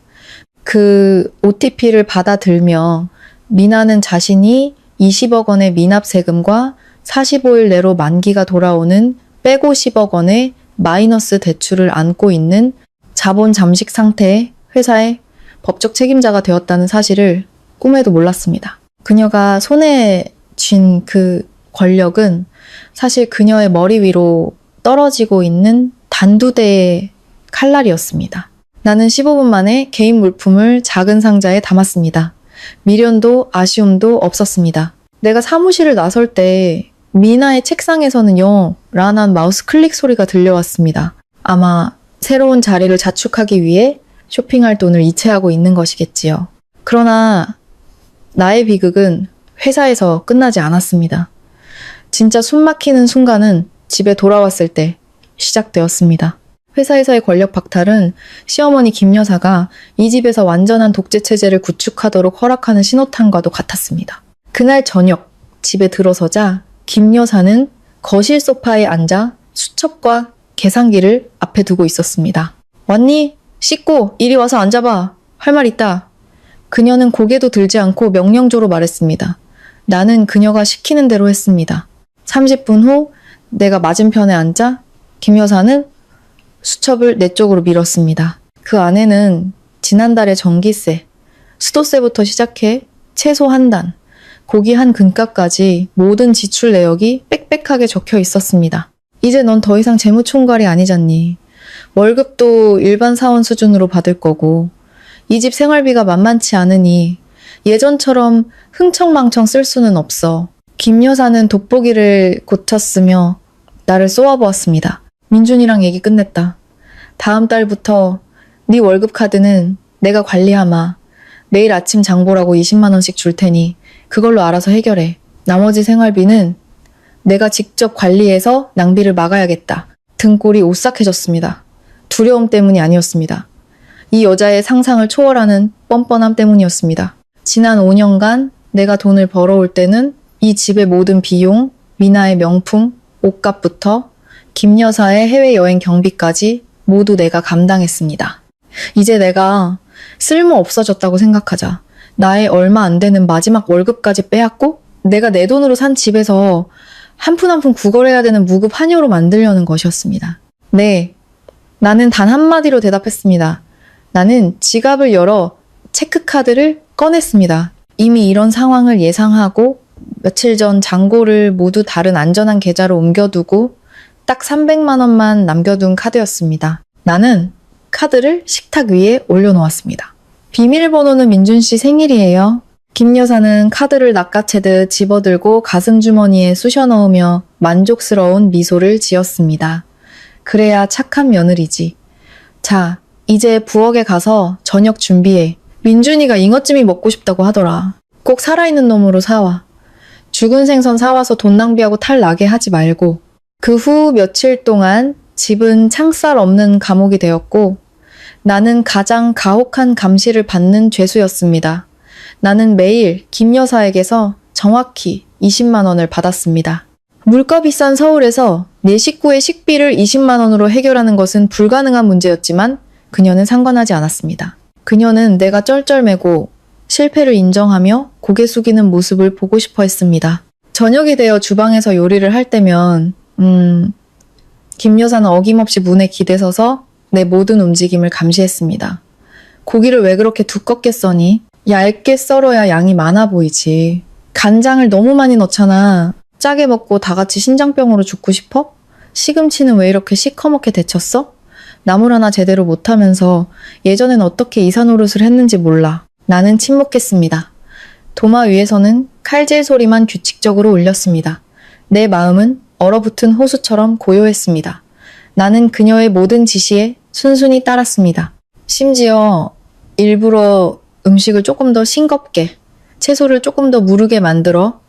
그 OTP를 받아들며 미나는 자신이 20억 원의 미납 세금과 45일 내로 만기가 돌아오는 150억 원의 마이너스 대출을 안고 있는 자본 잠식 상태의 회사의 법적 책임자가 되었다는 사실을 꿈에도 몰랐습니다. 그녀가 손에 쥔 그 권력은 사실 그녀의 머리 위로 떨어지고 있는 단두대의 칼날이었습니다. 나는 15분 만에 개인 물품을 작은 상자에 담았습니다. 미련도 아쉬움도 없었습니다. 내가 사무실을 나설 때 미나의 책상에서는요, 란한 마우스 클릭 소리가 들려왔습니다. 아마 새로운 자리를 자축하기 위해 쇼핑할 돈을 이체하고 있는 것이겠지요. 그러나 나의 비극은 회사에서 끝나지 않았습니다. 진짜 숨 막히는 순간은 집에 돌아왔을 때 시작되었습니다. 회사에서의 권력 박탈은 시어머니 김 여사가 이 집에서 완전한 독재 체제를 구축하도록 허락하는 신호탄과도 같았습니다. 그날 저녁 집에 들어서자 김 여사는 거실 소파에 앉아 수첩과 계산기를 앞에 두고 있었습니다. 왔니? 씻고 이리 와서 앉아봐. 할 말 있다. 그녀는 고개도 들지 않고 명령조로 말했습니다. 나는 그녀가 시키는 대로 했습니다. 30분 후 내가 맞은편에 앉아 김 여사는 수첩을 내 쪽으로 밀었습니다. 그 안에는 지난달의 전기세, 수도세부터 시작해 채소 한 단, 고기 한 근가까지 모든 지출 내역이 빽빽하게 적혀 있었습니다. 이제 넌 더 이상 재무총괄이 아니잖니. 월급도 일반 사원 수준으로 받을 거고 이 집 생활비가 만만치 않으니 예전처럼 흥청망청 쓸 수는 없어. 김 여사는 돋보기를 고쳤으며 나를 쏘아보았습니다. 민준이랑 얘기 끝냈다. 다음 달부터 네 월급 카드는 내가 관리하마. 매일 아침 장보라고 20만 원씩 줄 테니 그걸로 알아서 해결해. 나머지 생활비는 내가 직접 관리해서 낭비를 막아야겠다. 등골이 오싹해졌습니다. 두려움 때문이 아니었습니다. 이 여자의 상상을 초월하는 뻔뻔함 때문이었습니다. 지난 5년간 내가 돈을 벌어올 때는 이 집의 모든 비용, 미나의 명품, 옷값부터 김 여사의 해외여행 경비까지 모두 내가 감당했습니다. 이제 내가 쓸모 없어졌다고 생각하자. 나의 얼마 안 되는 마지막 월급까지 빼앗고 내가 내 돈으로 산 집에서 한 푼 한 푼 구걸해야 되는 무급 한여로 만들려는 것이었습니다. 네, 나는 단 한마디로 대답했습니다. 나는 지갑을 열어 체크카드를 꺼냈습니다. 이미 이런 상황을 예상하고 며칠 전 잔고를 모두 다른 안전한 계좌로 옮겨두고 딱 300만 원만 남겨둔 카드였습니다. 나는 카드를 식탁 위에 올려놓았습니다. 비밀번호는 민준 씨 생일이에요. 김 여사는 카드를 낚아채듯 집어들고 가슴 주머니에 쑤셔 넣으며 만족스러운 미소를 지었습니다. 그래야 착한 며느리지. 자, 이제 부엌에 가서 저녁 준비해. 민준이가 잉어찜이 먹고 싶다고 하더라. 꼭 살아있는 놈으로 사와. 죽은 생선 사와서 돈 낭비하고 탈 나게 하지 말고. 그 후 며칠 동안 집은 창살 없는 감옥이 되었고 나는 가장 가혹한 감시를 받는 죄수였습니다. 나는 매일 김 여사에게서 정확히 20만 원을 받았습니다. 물가 비싼 서울에서 내 식구의 식비를 20만 원으로 해결하는 것은 불가능한 문제였지만 그녀는 상관하지 않았습니다. 그녀는 내가 쩔쩔매고 실패를 인정하며 고개 숙이는 모습을 보고 싶어 했습니다. 저녁이 되어 주방에서 요리를 할 때면 김 여사는 어김없이 문에 기대서서 내 모든 움직임을 감시했습니다. 고기를 왜 그렇게 두껍게 써니? 얇게 썰어야 양이 많아 보이지. 간장을 너무 많이 넣잖아. 짜게 먹고 다 같이 신장병으로 죽고 싶어? 시금치는 왜 이렇게 시커멓게 데쳤어? 나물 하나 제대로 못하면서 예전엔 어떻게 이사 노릇을 했는지 몰라. 나는 침묵했습니다. 도마 위에서는 칼질 소리만 규칙적으로 울렸습니다. 내 마음은 얼어붙은 호수처럼 고요했습니다. 나는 그녀의 모든 지시에 순순히 따랐습니다. 심지어 일부러 음식을 조금 더 싱겁게, 채소를 조금 더 무르게 만들어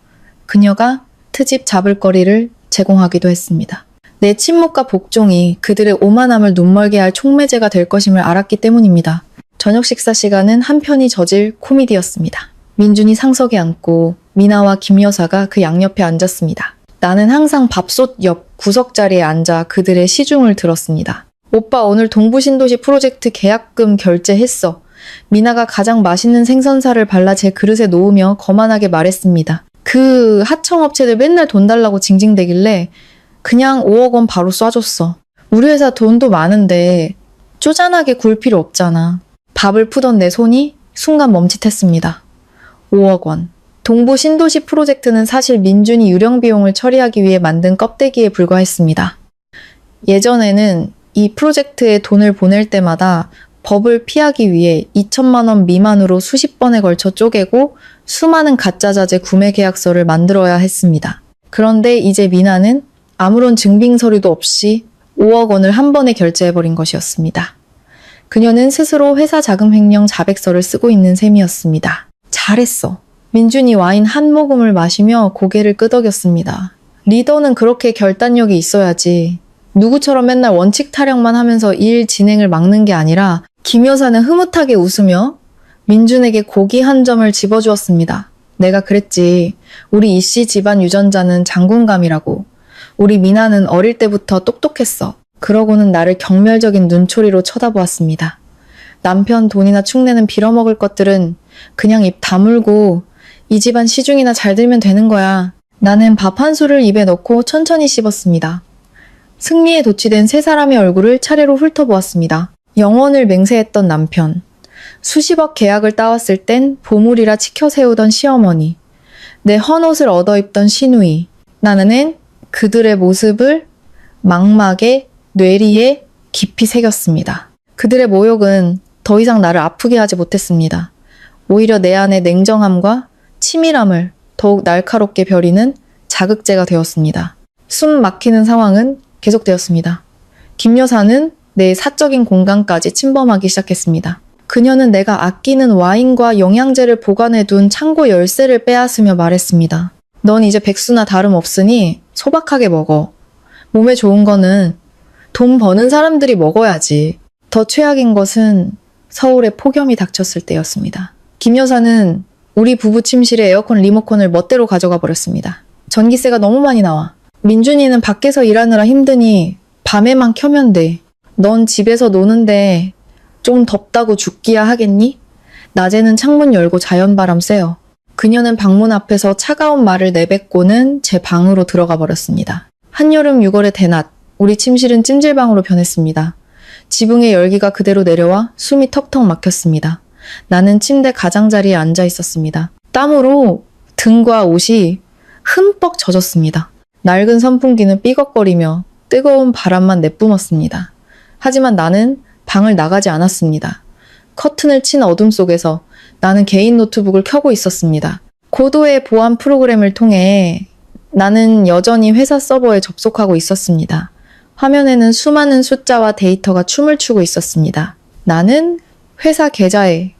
그녀가 트집 잡을 거리를 제공하기도 했습니다. 내 침묵과 복종이 그들의 오만함을 눈멀게 할 촉매제가 될 것임을 알았기 때문입니다. 저녁 식사 시간은 한편이 젖을 코미디였습니다. 민준이 상석에 앉고 미나와 김 여사가 그 양옆에 앉았습니다. 나는 항상 밥솥 옆 구석자리에 앉아 그들의 시중을 들었습니다. 오빠 오늘 동부신도시 프로젝트 계약금 결제했어. 미나가 가장 맛있는 생선살을 발라 제 그릇에 놓으며 거만하게 말했습니다. 그 하청업체들 맨날 돈 달라고 징징대길래 그냥 5억 원 바로 쏴줬어. 우리 회사 돈도 많은데 쪼잔하게 굴 필요 없잖아. 밥을 푸던 내 손이 순간 멈칫했습니다. 5억 원. 동부 신도시 프로젝트는 사실 민준이 유령 비용을 처리하기 위해 만든 껍데기에 불과했습니다. 예전에는 이 프로젝트에 돈을 보낼 때마다 법을 피하기 위해 2천만 원 미만으로 수십 번에 걸쳐 쪼개고 수많은 가짜 자재 구매 계약서를 만들어야 했습니다. 그런데 이제 미나는 아무런 증빙 서류도 없이 5억 원을 한 번에 결제해버린 것이었습니다. 그녀는 스스로 회사 자금 횡령 자백서를 쓰고 있는 셈이었습니다. 잘했어. 민준이 와인 한 모금을 마시며 고개를 끄덕였습니다. 리더는 그렇게 결단력이 있어야지. 누구처럼 맨날 원칙 타령만 하면서 일 진행을 막는 게 아니라 김 여사는 흐뭇하게 웃으며 민준에게 고기 한 점을 집어주었습니다. 내가 그랬지. 우리 이씨 집안 유전자는 장군감이라고. 우리 미나는 어릴 때부터 똑똑했어. 그러고는 나를 경멸적인 눈초리로 쳐다보았습니다. 남편 돈이나 축내는 빌어먹을 것들은 그냥 입 다물고 이 집안 시중이나 잘 들면 되는 거야. 나는 밥 한 술을 입에 넣고 천천히 씹었습니다. 승리에 도취된 세 사람의 얼굴을 차례로 훑어보았습니다. 영원을 맹세했던 남편, 수십억 계약을 따왔을 땐 보물이라 치켜세우던 시어머니, 내 헌옷을 얻어입던 시누이, 나는 그들의 모습을 망막에 뇌리에 깊이 새겼습니다. 그들의 모욕은 더 이상 나를 아프게 하지 못했습니다. 오히려 내 안의 냉정함과 치밀함을 더욱 날카롭게 벼리는 자극제가 되었습니다. 숨 막히는 상황은 계속되었습니다. 김 여사는 내 사적인 공간까지 침범하기 시작했습니다. 그녀는 내가 아끼는 와인과 영양제를 보관해둔 창고 열쇠를 빼앗으며 말했습니다. 넌 이제 백수나 다름없으니 소박하게 먹어. 몸에 좋은 거는 돈 버는 사람들이 먹어야지. 더 최악인 것은 서울에 폭염이 닥쳤을 때였습니다. 김 여사는 우리 부부 침실의 에어컨 리모컨을 멋대로 가져가 버렸습니다. 전기세가 너무 많이 나와. 민준이는 밖에서 일하느라 힘드니 밤에만 켜면 돼. 넌 집에서 노는데 좀 덥다고 죽기야 하겠니? 낮에는 창문 열고 자연바람 쐬어. 그녀는 방문 앞에서 차가운 말을 내뱉고는 제 방으로 들어가 버렸습니다. 한여름 6월의 대낮, 우리 침실은 찜질방으로 변했습니다. 지붕의 열기가 그대로 내려와 숨이 턱턱 막혔습니다. 나는 침대 가장자리에 앉아 있었습니다. 땀으로 등과 옷이 흠뻑 젖었습니다. 낡은 선풍기는 삐걱거리며 뜨거운 바람만 내뿜었습니다. 하지만 나는 방을 나가지 않았습니다. 커튼을 친 어둠 속에서 나는 개인 노트북을 켜고 있었습니다. 고도의 보안 프로그램을 통해 나는 여전히 회사 서버에 접속하고 있었습니다. 화면에는 수많은 숫자와 데이터가 춤을 추고 있었습니다. 나는 회사 계좌의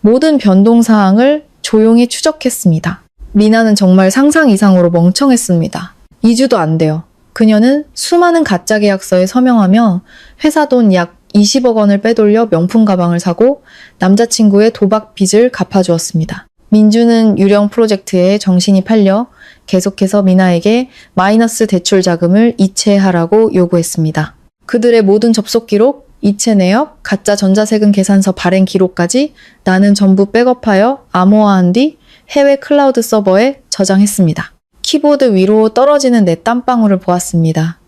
모든 변동 사항을 조용히 추적했습니다. 미나는 정말 상상 이상으로 멍청했습니다. 2주도 안 돼요. 그녀는 수많은 가짜 계약서에 서명하며 회사 돈 약 20억 원을 빼돌려 명품 가방을 사고 남자친구의 도박 빚을 갚아주었습니다. 민주는 유령 프로젝트에 정신이 팔려 계속해서 미나에게 마이너스 대출 자금을 이체하라고 요구했습니다. 그들의 모든 접속 기록, 이체 내역, 가짜 전자세금 계산서 발행 기록까지 나는 전부 백업하여 암호화한 뒤 해외 클라우드 서버에 저장했습니다. 키보드 위로 떨어지는 내 땀방울을 보았습니다.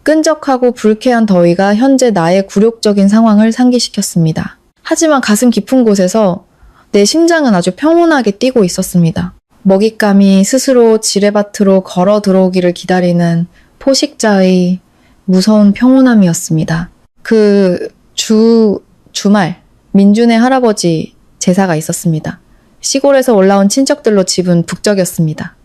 끈적하고 불쾌한 더위가 현재 나의 굴욕적인 상황을 상기시켰습니다. 하지만 가슴 깊은 곳에서 내 심장은 아주 평온하게 뛰고 있었습니다. 먹잇감이 스스로 지뢰밭으로 걸어 들어오기를 기다리는 포식자의 무서운 평온함이었습니다. 주말, 민준의 할아버지 제사가 있었습니다. 시골에서 올라온 친척들로 집은 북적였습니다.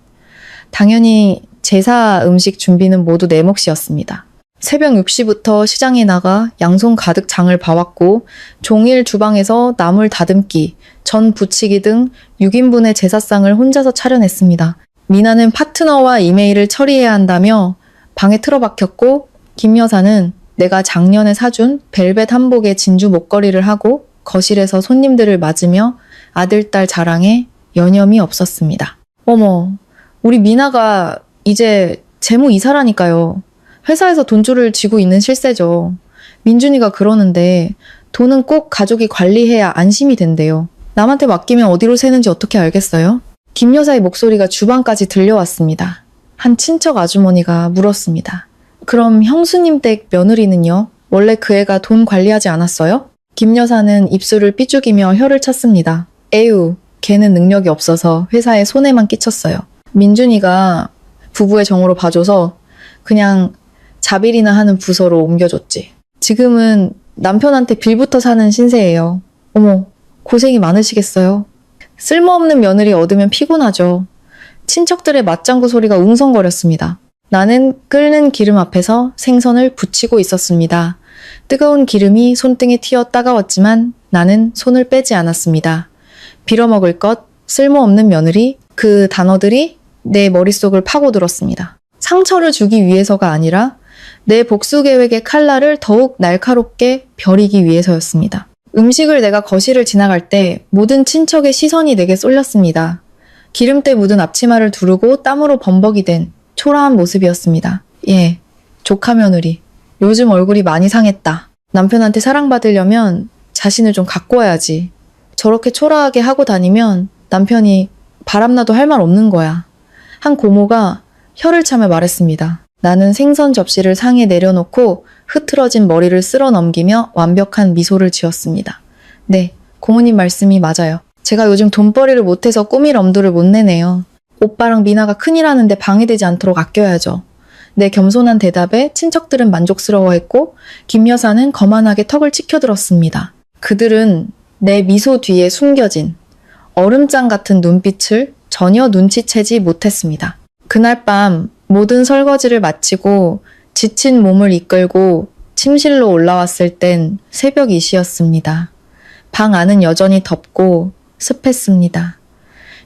당연히 제사 음식 준비는 모두 내 몫이었습니다. 새벽 6시부터 시장에 나가 양손 가득 장을 봐왔고 종일 주방에서 나물 다듬기, 전 부치기 등 6인분의 제사상을 혼자서 차려냈습니다. 미나는 파트너와 이메일을 처리해야 한다며 방에 틀어박혔고 김 여사는 내가 작년에 사준 벨벳 한복에 진주 목걸이를 하고 거실에서 손님들을 맞으며 아들, 딸 자랑에 여념이 없었습니다. 어머, 우리 미나가 이제 재무 이사라니까요. 회사에서 돈줄을 쥐고 있는 실세죠. 민준이가 그러는데 돈은 꼭 가족이 관리해야 안심이 된대요. 남한테 맡기면 어디로 새는지 어떻게 알겠어요? 김 여사의 목소리가 주방까지 들려왔습니다. 한 친척 아주머니가 물었습니다. 그럼 형수님 댁 며느리는요? 원래 그 애가 돈 관리하지 않았어요? 김 여사는 입술을 삐죽이며 혀를 쳤습니다. 에휴, 걔는 능력이 없어서 회사에 손해만 끼쳤어요. 민준이가 부부의 정으로 봐줘서 그냥 자빌이나 하는 부서로 옮겨줬지. 지금은 남편한테 빌부터 사는 신세예요. 어머, 고생이 많으시겠어요. 쓸모없는 며느리 얻으면 피곤하죠. 친척들의 맞장구 소리가 웅성거렸습니다. 나는 끓는 기름 앞에서 생선을 부치고 있었습니다. 뜨거운 기름이 손등에 튀어 따가웠지만 나는 손을 빼지 않았습니다. 빌어먹을 것, 쓸모없는 며느리, 그 단어들이 내 머릿속을 파고들었습니다. 상처를 주기 위해서가 아니라 내 복수 계획의 칼날을 더욱 날카롭게 벼리기 위해서였습니다. 음식을 내가 거실을 지나갈 때 모든 친척의 시선이 내게 쏠렸습니다. 기름때 묻은 앞치마를 두르고 땀으로 범벅이 된 초라한 모습이었습니다. 예, 조카 며느리. 요즘 얼굴이 많이 상했다. 남편한테 사랑받으려면 자신을 좀 갖고 와야지. 저렇게 초라하게 하고 다니면 남편이 바람나도 할 말 없는 거야. 한 고모가 혀를 차며 말했습니다. 나는 생선 접시를 상에 내려놓고 흐트러진 머리를 쓸어 넘기며 완벽한 미소를 지었습니다. 네, 고모님 말씀이 맞아요. 제가 요즘 돈벌이를 못해서 꾸밀 엄두를 못 내네요. 오빠랑 미나가 큰일 하는데 방해되지 않도록 아껴야죠. 내 겸손한 대답에 친척들은 만족스러워했고 김 여사는 거만하게 턱을 치켜들었습니다. 그들은 내 미소 뒤에 숨겨진 얼음장 같은 눈빛을 전혀 눈치채지 못했습니다. 그날 밤 모든 설거지를 마치고 지친 몸을 이끌고 침실로 올라왔을 땐 새벽 2시였습니다. 방 안은 여전히 덥고 습했습니다.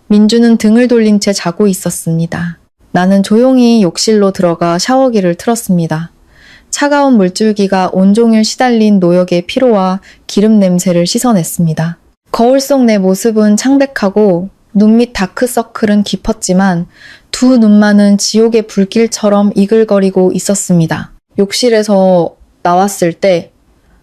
민주는 등을 돌린 채 자고 있었습니다. 나는 조용히 욕실로 들어가 샤워기를 틀었습니다. 차가운 물줄기가 온종일 시달린 노역의 피로와 기름 냄새를 씻어냈습니다. 거울 속 내 모습은 창백하고 눈 밑 다크서클은 깊었지만 두 눈만은 지옥의 불길처럼 이글거리고 있었습니다. 욕실에서 나왔을 때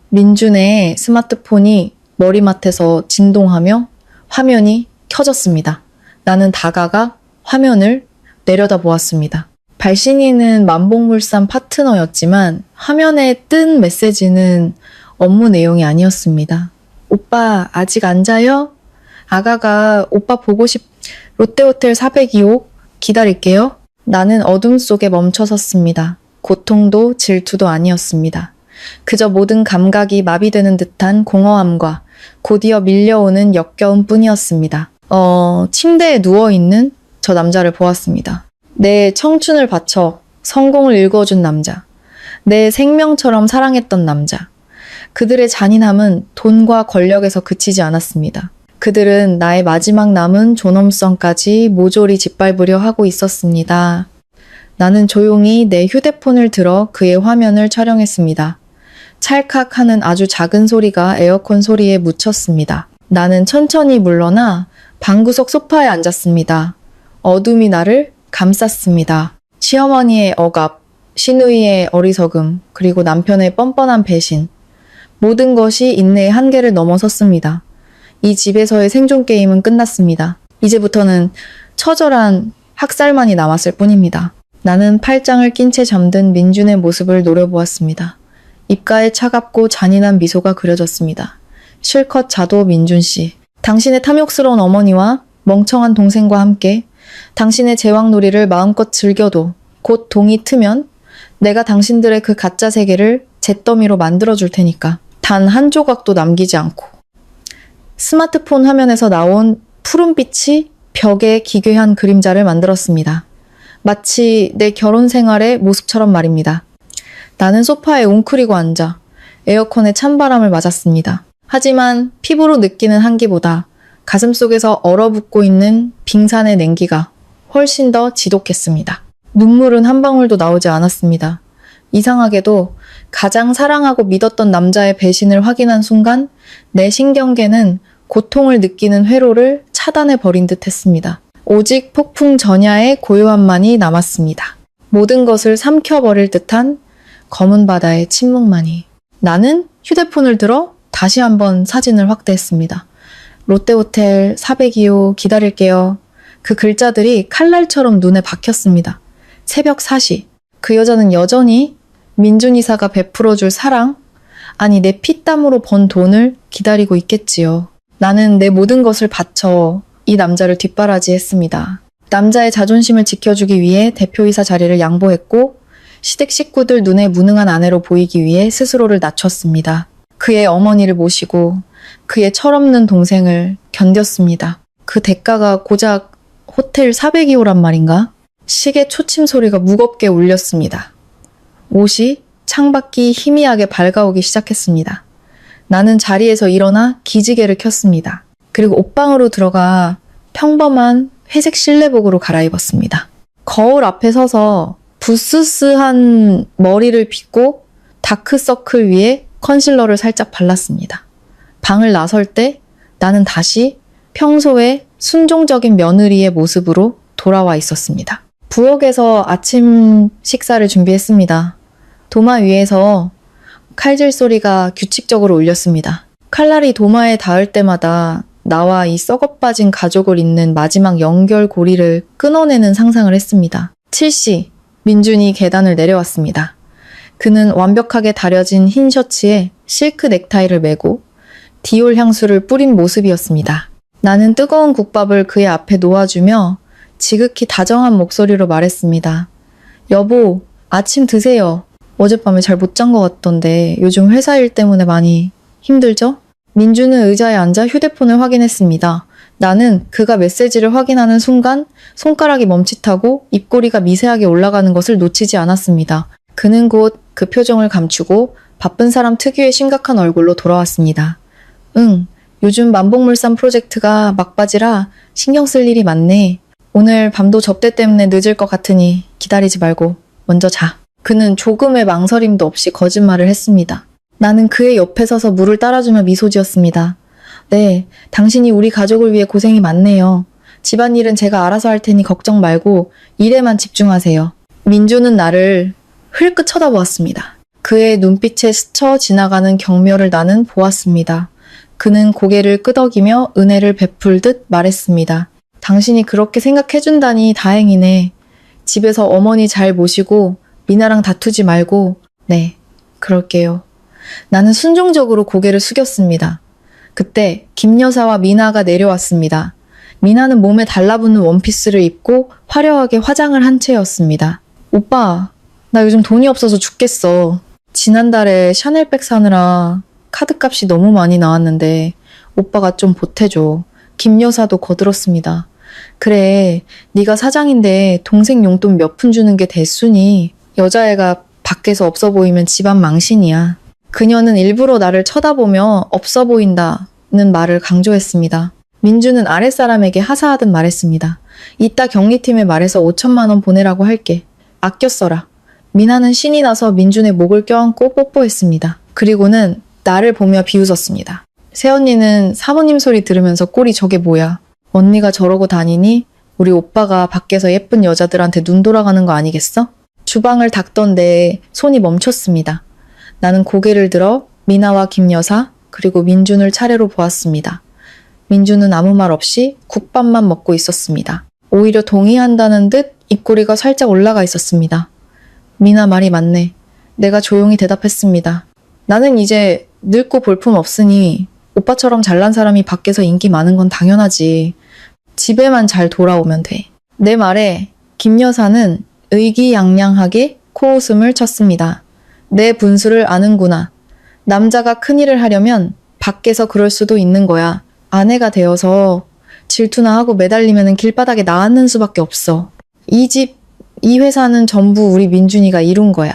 민준의 스마트폰이 머리맡에서 진동하며 화면이 켜졌습니다. 나는 다가가 화면을 내려다보았습니다. 발신인은 만복물산 파트너였지만 화면에 뜬 메시지는 업무 내용이 아니었습니다. 오빠 아직 안 자요? 아가가 오빠 보고 롯데호텔 402호 기다릴게요. 나는 어둠 속에 멈춰 섰습니다. 고통도 질투도 아니었습니다. 그저 모든 감각이 마비되는 듯한 공허함과 곧이어 밀려오는 역겨움 뿐이었습니다. 침대에 누워있는 저 남자를 보았습니다. 내 청춘을 바쳐 성공을 일궈준 남자. 내 생명처럼 사랑했던 남자. 그들의 잔인함은 돈과 권력에서 그치지 않았습니다. 그들은 나의 마지막 남은 존엄성까지 모조리 짓밟으려 하고 있었습니다. 나는 조용히 내 휴대폰을 들어 그의 화면을 촬영했습니다. 찰칵하는 아주 작은 소리가 에어컨 소리에 묻혔습니다. 나는 천천히 물러나 방구석 소파에 앉았습니다. 어둠이 나를 감쌌습니다. 시어머니의 억압, 시누이의 어리석음, 그리고 남편의 뻔뻔한 배신. 모든 것이 인내의 한계를 넘어섰습니다. 이 집에서의 생존 게임은 끝났습니다. 이제부터는 처절한 학살만이 남았을 뿐입니다. 나는 팔짱을 낀 채 잠든 민준의 모습을 노려보았습니다. 입가에 차갑고 잔인한 미소가 그려졌습니다. 실컷 자도 민준 씨. 당신의 탐욕스러운 어머니와 멍청한 동생과 함께 당신의 제왕놀이를 마음껏 즐겨도 곧 동이 트면 내가 당신들의 그 가짜 세계를 잿더미로 만들어줄 테니까 단 한 조각도 남기지 않고. 스마트폰 화면에서 나온 푸른빛이 벽에 기괴한 그림자를 만들었습니다. 마치 내 결혼 생활의 모습처럼 말입니다. 나는 소파에 웅크리고 앉아 에어컨의 찬바람을 맞았습니다. 하지만 피부로 느끼는 한기보다 가슴속에서 얼어붙고 있는 빙산의 냉기가 훨씬 더 지독했습니다. 눈물은 한 방울도 나오지 않았습니다. 이상하게도 가장 사랑하고 믿었던 남자의 배신을 확인한 순간 내 신경계는 고통을 느끼는 회로를 차단해 버린 듯 했습니다. 오직 폭풍 전야의 고요함만이 남았습니다. 모든 것을 삼켜버릴 듯한 검은 바다의 침묵만이. 나는 휴대폰을 들어 다시 한번 사진을 확대했습니다. 롯데호텔 402호 기다릴게요. 그 글자들이 칼날처럼 눈에 박혔습니다. 새벽 4시. 그 여자는 여전히 민준 이사가 베풀어줄 사랑, 아니 내 피땀으로 번 돈을 기다리고 있겠지요. 나는 내 모든 것을 바쳐 이 남자를 뒷바라지했습니다. 남자의 자존심을 지켜주기 위해 대표이사 자리를 양보했고 시댁 식구들 눈에 무능한 아내로 보이기 위해 스스로를 낮췄습니다. 그의 어머니를 모시고 그의 철없는 동생을 견뎠습니다. 그 대가가 고작 호텔 402호란 말인가? 시계 초침 소리가 무겁게 울렸습니다. 옷이 창밖이 희미하게 밝아오기 시작했습니다. 나는 자리에서 일어나 기지개를 켰습니다. 그리고 옷방으로 들어가 평범한 회색 실내복으로 갈아입었습니다. 거울 앞에 서서 부스스한 머리를 빗고 다크서클 위에 컨실러를 살짝 발랐습니다. 방을 나설 때 나는 다시 평소의 순종적인 며느리의 모습으로 돌아와 있었습니다. 부엌에서 아침 식사를 준비했습니다. 도마 위에서 칼질 소리가 규칙적으로 울렸습니다. 칼날이 도마에 닿을 때마다 나와 이 썩어빠진 가족을 잇는 마지막 연결고리를 끊어내는 상상을 했습니다. 7시, 민준이 계단을 내려왔습니다. 그는 완벽하게 다려진 흰 셔츠에 실크 넥타이를 메고 디올 향수를 뿌린 모습이었습니다. 나는 뜨거운 국밥을 그의 앞에 놓아주며 지극히 다정한 목소리로 말했습니다. 여보, 아침 드세요. 어젯밤에 잘 못 잔 것 같던데 요즘 회사 일 때문에 많이 힘들죠? 민주는 의자에 앉아 휴대폰을 확인했습니다. 나는 그가 메시지를 확인하는 순간 손가락이 멈칫하고 입꼬리가 미세하게 올라가는 것을 놓치지 않았습니다. 그는 곧 그 표정을 감추고 바쁜 사람 특유의 심각한 얼굴로 돌아왔습니다. 응, 요즘 만복물산 프로젝트가 막바지라 신경 쓸 일이 많네. 오늘 밤도 접대 때문에 늦을 것 같으니 기다리지 말고 먼저 자. 그는 조금의 망설임도 없이 거짓말을 했습니다. 나는 그의 옆에 서서 물을 따라주며 미소 지었습니다. 네, 당신이 우리 가족을 위해 고생이 많네요. 집안일은 제가 알아서 할 테니 걱정 말고 일에만 집중하세요. 민주는 나를 흘끗 쳐다보았습니다. 그의 눈빛에 스쳐 지나가는 경멸을 나는 보았습니다. 그는 고개를 끄덕이며 은혜를 베풀듯 말했습니다. 당신이 그렇게 생각해준다니 다행이네. 집에서 어머니 잘 모시고 미나랑 다투지 말고. 네, 그럴게요. 나는 순종적으로 고개를 숙였습니다. 그때 김 여사와 미나가 내려왔습니다. 미나는 몸에 달라붙는 원피스를 입고 화려하게 화장을 한 채였습니다. 오빠, 나 요즘 돈이 없어서 죽겠어. 지난달에 샤넬백 사느라 카드값이 너무 많이 나왔는데 오빠가 좀 보태줘. 김 여사도 거들었습니다. 그래, 네가 사장인데 동생 용돈 몇 푼 주는 게 대수니. 여자애가 밖에서 없어 보이면 집안 망신이야. 그녀는 일부러 나를 쳐다보며 없어 보인다는 말을 강조했습니다. 민주는 아랫사람에게 하사하듯 말했습니다. 이따 경리팀에 말해서 5천만 원 보내라고 할게. 아껴 써라. 미나는 신이 나서 민준의 목을 껴안고 뽀뽀했습니다. 그리고는 나를 보며 비웃었습니다. 새언니는 사모님 소리 들으면서 꼴이 저게 뭐야. 언니가 저러고 다니니 우리 오빠가 밖에서 예쁜 여자들한테 눈 돌아가는 거 아니겠어? 주방을 닦던데 손이 멈췄습니다. 나는 고개를 들어 미나와 김 여사 그리고 민준을 차례로 보았습니다. 민준은 아무 말 없이 국밥만 먹고 있었습니다. 오히려 동의한다는 듯 입꼬리가 살짝 올라가 있었습니다. 미나 말이 맞네. 내가 조용히 대답했습니다. 나는 이제 늙고 볼품 없으니 오빠처럼 잘난 사람이 밖에서 인기 많은 건 당연하지. 집에만 잘 돌아오면 돼. 내 말에 김 여사는 의기양양하게 코웃음을 쳤습니다. 내 분수를 아는구나. 남자가 큰일을 하려면 밖에서 그럴 수도 있는 거야. 아내가 되어서 질투나 하고 매달리면 길바닥에 나앉는 수밖에 없어. 이 집, 이 회사는 전부 우리 민준이가 이룬 거야.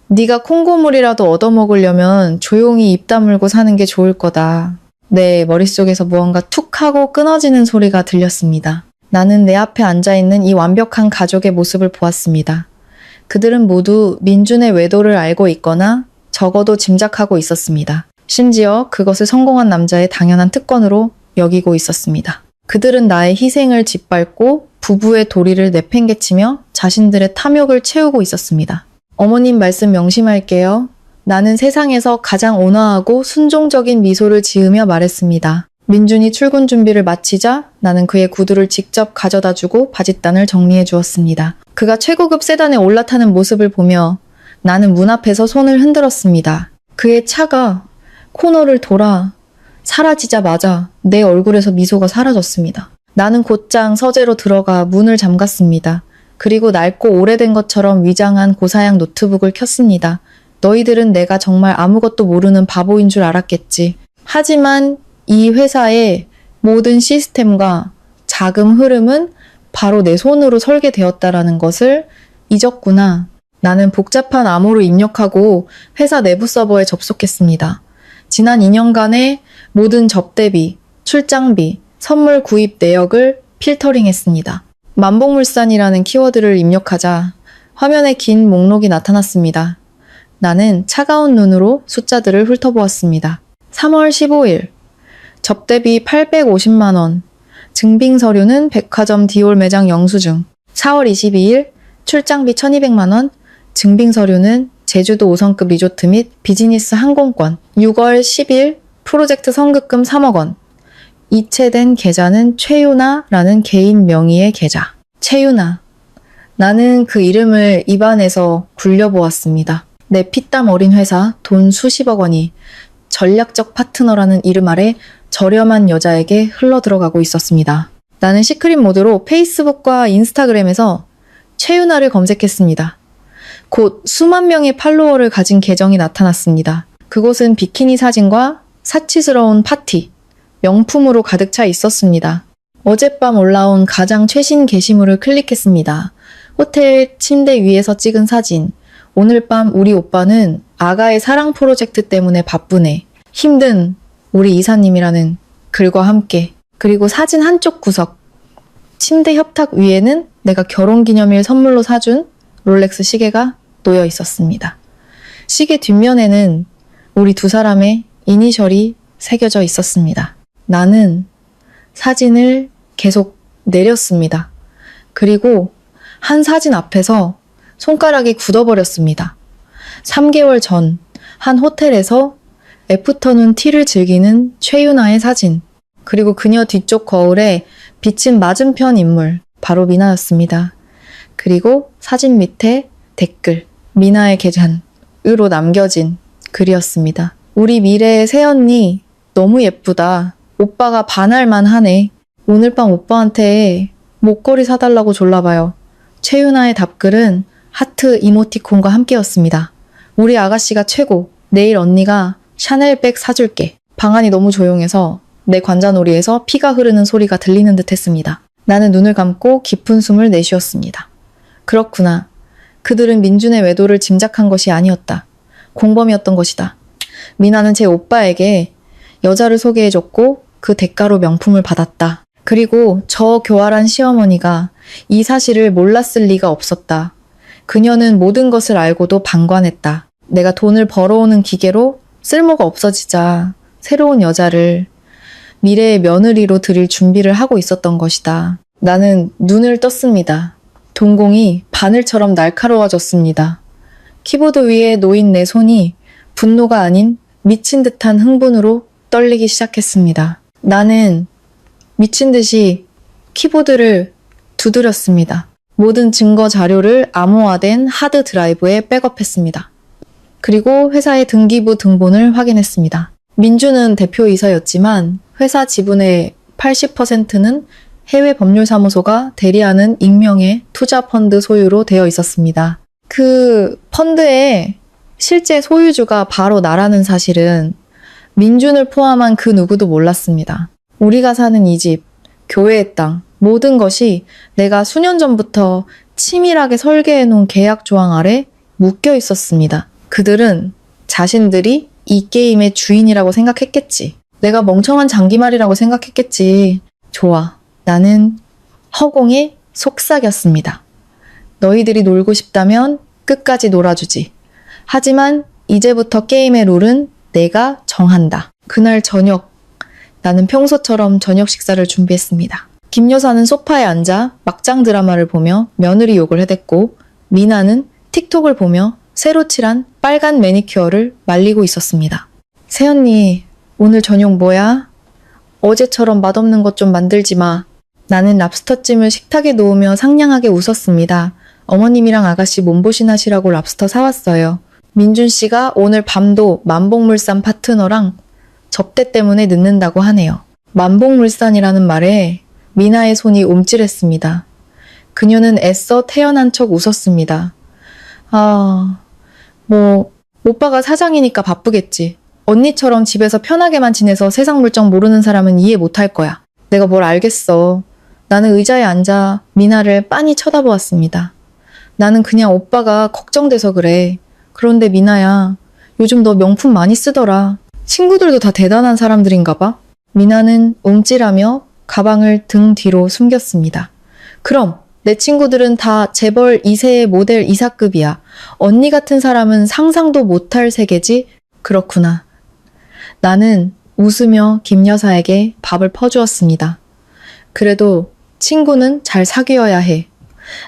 네가 콩고물이라도 얻어먹으려면 조용히 입 다물고 사는 게 좋을 거다. 내 머릿속에서 무언가 툭 하고 끊어지는 소리가 들렸습니다. 나는 내 앞에 앉아있는 이 완벽한 가족의 모습을 보았습니다. 그들은 모두 민준의 외도를 알고 있거나 적어도 짐작하고 있었습니다. 심지어 그것을 성공한 남자의 당연한 특권으로 여기고 있었습니다. 그들은 나의 희생을 짓밟고 부부의 도리를 내팽개치며 자신들의 탐욕을 채우고 있었습니다. 어머님 말씀 명심할게요. 나는 세상에서 가장 온화하고 순종적인 미소를 지으며 말했습니다. 민준이 출근 준비를 마치자 나는 그의 구두를 직접 가져다 주고 바짓단을 정리해 주었습니다. 그가 최고급 세단에 올라타는 모습을 보며 나는 문 앞에서 손을 흔들었습니다. 그의 차가 코너를 돌아 사라지자마자 내 얼굴에서 미소가 사라졌습니다. 나는 곧장 서재로 들어가 문을 잠갔습니다. 그리고 낡고 오래된 것처럼 위장한 고사양 노트북을 켰습니다. 너희들은 내가 정말 아무것도 모르는 바보인 줄 알았겠지. 하지만 이 회사의 모든 시스템과 자금 흐름은 바로 내 손으로 설계되었다라는 것을 잊었구나. 나는 복잡한 암호를 입력하고 회사 내부 서버에 접속했습니다. 지난 2년간의 모든 접대비, 출장비, 선물 구입 내역을 필터링했습니다. 만복물산이라는 키워드를 입력하자 화면에 긴 목록이 나타났습니다. 나는 차가운 눈으로 숫자들을 훑어보았습니다. 3월 15일, 접대비 850만 원, 증빙 서류는 백화점 디올 매장 영수증. 4월 22일, 출장비 1200만 원, 증빙 서류는 제주도 5성급 리조트 및 비즈니스 항공권. 6월 10일, 프로젝트 선급금 3억 원. 이체된 계좌는 최유나라는 개인 명의의 계좌. 최유나. 나는 그 이름을 입안에서 굴려보았습니다. 내 피땀 어린 회사 돈 수십억 원이 전략적 파트너라는 이름 아래 저렴한 여자에게 흘러들어가고 있었습니다. 나는 시크릿 모드로 페이스북과 인스타그램에서 최유나를 검색했습니다. 곧 수만 명의 팔로워를 가진 계정이 나타났습니다. 그곳은 비키니 사진과 사치스러운 파티, 명품으로 가득 차 있었습니다. 어젯밤 올라온 가장 최신 게시물을 클릭했습니다. 호텔 침대 위에서 찍은 사진. 오늘 밤 우리 오빠는 아가의 사랑 프로젝트 때문에 바쁘네. 힘든 우리 이사님이라는 글과 함께. 그리고 사진 한쪽 구석. 침대 협탁 위에는 내가 결혼기념일 선물로 사준 롤렉스 시계가 놓여 있었습니다. 시계 뒷면에는 우리 두 사람의 이니셜이 새겨져 있었습니다. 나는 사진을 계속 내렸습니다. 그리고 한 사진 앞에서 손가락이 굳어버렸습니다. 3개월 전 한 호텔에서 애프터눈 티를 즐기는 최유나의 사진. 그리고 그녀 뒤쪽 거울에 비친 맞은편 인물, 바로 미나였습니다. 그리고 사진 밑에 댓글, 미나의 계잔으로 남겨진 글이었습니다. 우리 미래의 새언니 너무 예쁘다. 오빠가 반할만 하네. 오늘 밤 오빠한테 목걸이 사달라고 졸라봐요. 최유나의 답글은 하트 이모티콘과 함께였습니다. 우리 아가씨가 최고. 내일 언니가 샤넬백 사줄게. 방안이 너무 조용해서 내 관자놀이에서 피가 흐르는 소리가 들리는 듯 했습니다. 나는 눈을 감고 깊은 숨을 내쉬었습니다. 그렇구나. 그들은 민준의 외도를 짐작한 것이 아니었다. 공범이었던 것이다. 미나는 제 오빠에게 여자를 소개해줬고 그 대가로 명품을 받았다. 그리고 저 교활한 시어머니가 이 사실을 몰랐을 리가 없었다. 그녀는 모든 것을 알고도 방관했다. 내가 돈을 벌어오는 기계로 쓸모가 없어지자 새로운 여자를 미래의 며느리로 들일 준비를 하고 있었던 것이다. 나는 눈을 떴습니다. 동공이 바늘처럼 날카로워졌습니다. 키보드 위에 놓인 내 손이 분노가 아닌 미친 듯한 흥분으로 떨리기 시작했습니다. 나는 미친 듯이 키보드를 두드렸습니다. 모든 증거 자료를 암호화된 하드 드라이브에 백업했습니다. 그리고 회사의 등기부 등본을 확인했습니다. 민주는 대표이사였지만 회사 지분의 80%는 해외 법률사무소가 대리하는 익명의 투자펀드 소유로 되어 있었습니다. 그 펀드의 실제 소유주가 바로 나라는 사실은 민준을 포함한 그 누구도 몰랐습니다. 우리가 사는 이 집, 교회의 땅, 모든 것이 내가 수년 전부터 치밀하게 설계해 놓은 계약 조항 아래 묶여 있었습니다. 그들은 자신들이 이 게임의 주인이라고 생각했겠지. 내가 멍청한 장기말이라고 생각했겠지. 좋아. 나는 허공에 속삭였습니다. 너희들이 놀고 싶다면 끝까지 놀아주지. 하지만 이제부터 게임의 룰은 내가 정한다. 그날 저녁, 나는 평소처럼 저녁 식사를 준비했습니다. 김 여사는 소파에 앉아 막장 드라마를 보며 며느리 욕을 해댔고, 미나는 틱톡을 보며 새로 칠한 빨간 매니큐어를 말리고 있었습니다. 새언니, 오늘 저녁 뭐야? 어제처럼 맛없는 것 좀 만들지 마. 나는 랍스터찜을 식탁에 놓으며 상냥하게 웃었습니다. 어머님이랑 아가씨 몸보신 하시라고 랍스터 사왔어요. 민준 씨가 오늘 밤도 만복물산 파트너랑 접대 때문에 늦는다고 하네요. 만복물산이라는 말에 미나의 손이 움찔했습니다. 그녀는 애써 태연한 척 웃었습니다. 오빠가 사장이니까 바쁘겠지. 언니처럼 집에서 편하게만 지내서 세상 물정 모르는 사람은 이해 못할 거야. 내가 뭘 알겠어. 나는 의자에 앉아 미나를 빤히 쳐다보았습니다. 나는 그냥 오빠가 걱정돼서 그래. 그런데 미나야, 요즘 너 명품 많이 쓰더라. 친구들도 다 대단한 사람들인가 봐. 미나는 움찔하며 가방을 등 뒤로 숨겼습니다. 그럼 내 친구들은 다 재벌 2세의 모델 이사급이야. 언니 같은 사람은 상상도 못할 세계지? 그렇구나. 나는 웃으며 김 여사에게 밥을 퍼주었습니다. 그래도 친구는 잘 사귀어야 해.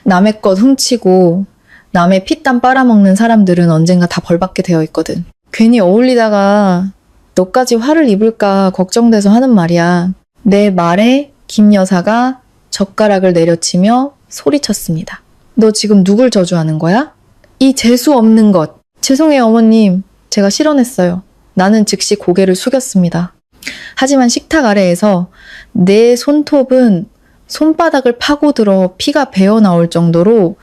남의 것 훔치고 남의 피땀 빨아먹는 사람들은 언젠가 다 벌받게 되어 있거든. 괜히 어울리다가 너까지 화를 입을까 걱정돼서 하는 말이야. 내 말에 김 여사가 젓가락을 내려치며 소리쳤습니다. 너 지금 누굴 저주하는 거야? 이 재수 없는 것. 죄송해요, 어머님. 제가 실언했어요. 나는 즉시 고개를 숙였습니다. 하지만 식탁 아래에서 내 손톱은 손바닥을 파고들어 피가 배어 나올 정도로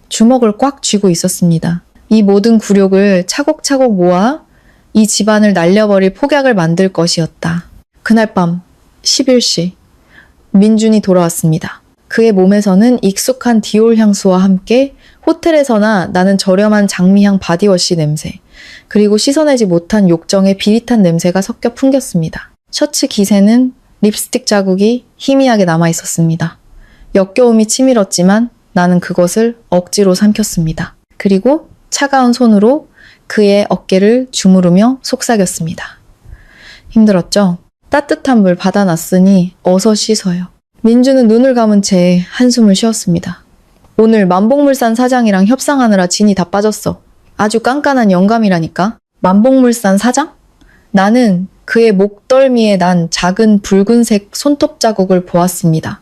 주먹을 꽉 쥐고 있었습니다. 이 모든 굴욕을 차곡차곡 모아 이 집안을 날려버릴 폭약을 만들 것이었다. 그날 밤 11시 민준이 돌아왔습니다. 그의 몸에서는 익숙한 디올 향수와 함께 호텔에서나 나는 저렴한 장미향 바디워시 냄새, 그리고 씻어내지 못한 욕정의 비릿한 냄새가 섞여 풍겼습니다. 셔츠 기세는 립스틱 자국이 희미하게 남아 있었습니다. 역겨움이 치밀었지만 나는 그것을 억지로 삼켰습니다. 그리고 차가운 손으로 그의 어깨를 주무르며 속삭였습니다. 힘들었죠? 따뜻한 물 받아놨으니 어서 씻어요. 민주는 눈을 감은 채 한숨을 쉬었습니다. 오늘 만복물산 사장이랑 협상하느라 진이 다 빠졌어. 아주 깐깐한 영감이라니까. 만복물산 사장? 나는 그의 목덜미에 난 작은 붉은색 손톱 자국을 보았습니다.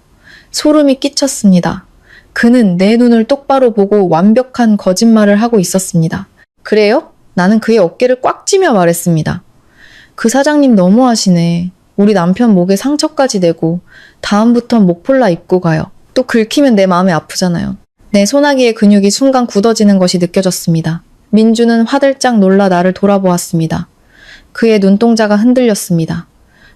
소름이 끼쳤습니다. 그는 내 눈을 똑바로 보고 완벽한 거짓말을 하고 있었습니다. 그래요? 나는 그의 어깨를 꽉 쥐며 말했습니다. 그 사장님 너무하시네. 우리 남편 목에 상처까지 내고 다음부턴 목폴라 입고 가요. 또 긁히면 내 마음이 아프잖아요. 내 소나기의 근육이 순간 굳어지는 것이 느껴졌습니다. 민주는 화들짝 놀라 나를 돌아보았습니다. 그의 눈동자가 흔들렸습니다.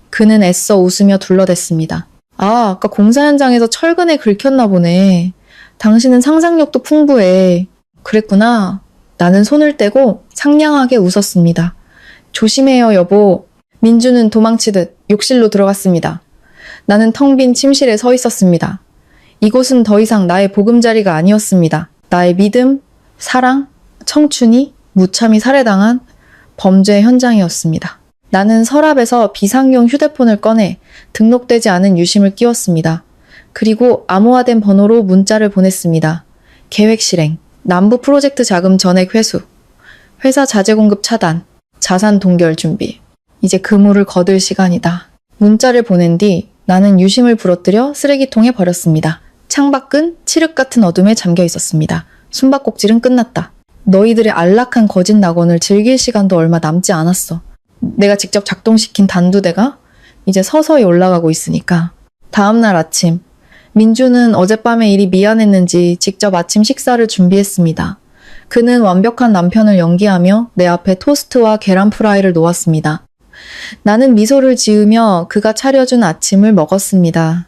그는 애써 웃으며 둘러댔습니다. 아까 공사 현장에서 철근에 긁혔나 보네. 당신은 상상력도 풍부해. 그랬구나. 나는 손을 떼고 상냥하게 웃었습니다. 조심해요, 여보. 민주는 도망치듯 욕실로 들어갔습니다. 나는 텅 빈 침실에 서 있었습니다. 이곳은 더 이상 나의 보금자리가 아니었습니다. 나의 믿음, 사랑, 청춘이 무참히 살해당한 범죄 현장이었습니다. 나는 서랍에서 비상용 휴대폰을 꺼내 등록되지 않은 유심을 끼웠습니다. 그리고 암호화된 번호로 문자를 보냈습니다. 계획 실행, 남부 프로젝트 자금 전액 회수, 회사 자재 공급 차단, 자산 동결 준비. 이제 그물을 거둘 시간이다. 문자를 보낸 뒤 나는 유심을 부러뜨려 쓰레기통에 버렸습니다. 창밖은 칠흑 같은 어둠에 잠겨 있었습니다. 숨바꼭질은 끝났다. 너희들의 안락한 거짓 낙원을 즐길 시간도 얼마 남지 않았어. 내가 직접 작동시킨 단두대가 이제 서서히 올라가고 있으니까. 다음날 아침, 민주는 어젯밤의 일이 미안했는지 직접 아침 식사를 준비했습니다. 그는 완벽한 남편을 연기하며 내 앞에 토스트와 계란 프라이를 놓았습니다. 나는 미소를 지으며 그가 차려준 아침을 먹었습니다.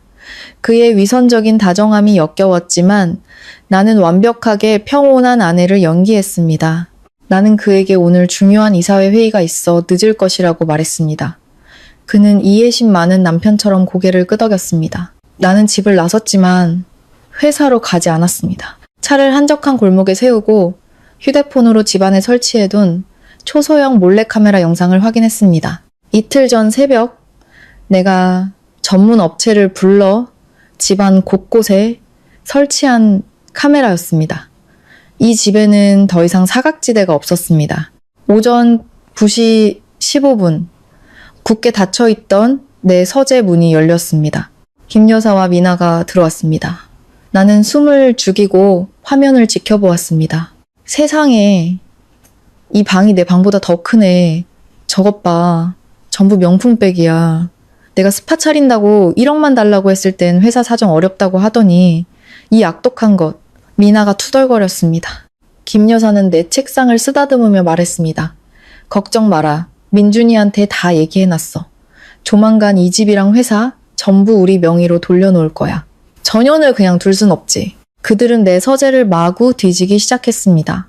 그의 위선적인 다정함이 역겨웠지만 나는 완벽하게 평온한 아내를 연기했습니다. 나는 그에게 오늘 중요한 이사회 회의가 있어 늦을 것이라고 말했습니다. 그는 이해심 많은 남편처럼 고개를 끄덕였습니다. 나는 집을 나섰지만 회사로 가지 않았습니다. 차를 한적한 골목에 세우고 휴대폰으로 집안에 설치해둔 초소형 몰래카메라 영상을 확인했습니다. 이틀 전 새벽 내가 전문 업체를 불러 집안 곳곳에 설치한 카메라였습니다. 이 집에는 더 이상 사각지대가 없었습니다. 오전 9시 15분 굳게 닫혀있던 내 서재 문이 열렸습니다. 김 여사와 미나가 들어왔습니다. 나는 숨을 죽이고 화면을 지켜보았습니다. 세상에 이 방이 내 방보다 더 크네. 저것 봐. 전부 명품백이야. 내가 스파 차린다고 1억만 달라고 했을 땐 회사 사정 어렵다고 하더니 이 악독한 것. 미나가 투덜거렸습니다. 김 여사는 내 책상을 쓰다듬으며 말했습니다. 걱정 마라. 민준이한테 다 얘기해놨어. 조만간 이 집이랑 회사 전부 우리 명의로 돌려놓을 거야. 전연을 그냥 둘 순 없지. 그들은 내 서재를 마구 뒤지기 시작했습니다.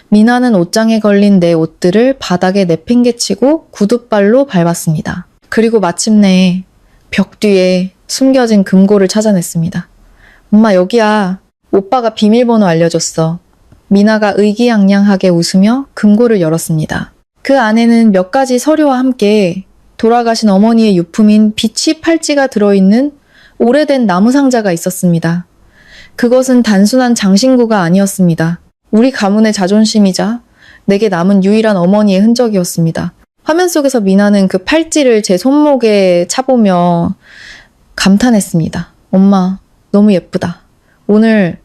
미나는 옷장에 걸린 내 옷들을 바닥에 내팽개치고 구둣발로 밟았습니다. 그리고 마침내 벽 뒤에 숨겨진 금고를 찾아냈습니다. 엄마 여기야. 오빠가 비밀번호 알려줬어. 미나가 의기양양하게 웃으며 금고를 열었습니다. 그 안에는 몇 가지 서류와 함께 돌아가신 어머니의 유품인 비치 팔찌가 들어있는 오래된 나무 상자가 있었습니다. 그것은 단순한 장신구가 아니었습니다. 우리 가문의 자존심이자 내게 남은 유일한 어머니의 흔적이었습니다. 화면 속에서 미나는 그 팔찌를 제 손목에 차보며 감탄했습니다. 엄마, 너무 예쁘다. 오늘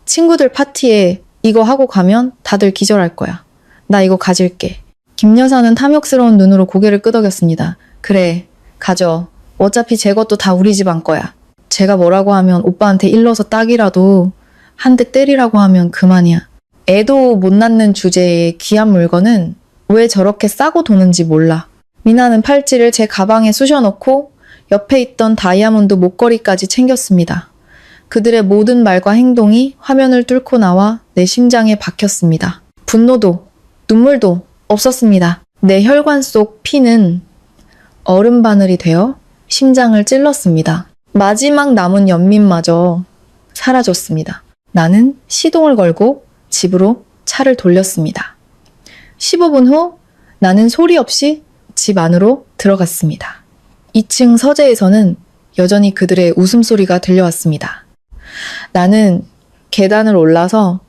친구들 파티에 이거 하고 가면 다들 기절할 거야. 나 이거 가질게. 김 여사는 탐욕스러운 눈으로 고개를 끄덕였습니다. 그래, 가져. 어차피 제 것도 다 우리 집안 거야. 제가 뭐라고 하면 오빠한테 일러서 딱이라도 한 대 때리라고 하면 그만이야. 애도 못 낳는 주제의 귀한 물건은 왜 저렇게 싸고 도는지 몰라. 미나는 팔찌를 제 가방에 쑤셔넣고 옆에 있던 다이아몬드 목걸이까지 챙겼습니다. 그들의 모든 말과 행동이 화면을 뚫고 나와 내 심장에 박혔습니다. 분노도, 눈물도 없었습니다. 내 혈관 속 피는 얼음 바늘이 되어 심장을 찔렀습니다. 마지막 남은 연민마저 사라졌습니다. 나는 시동을 걸고 집으로 차를 돌렸습니다. 15분 후 나는 소리 없이 집 안으로 들어갔습니다. 2층 서재에서는 여전히 그들의 웃음소리가 들려왔습니다. 나는 계단을 올라서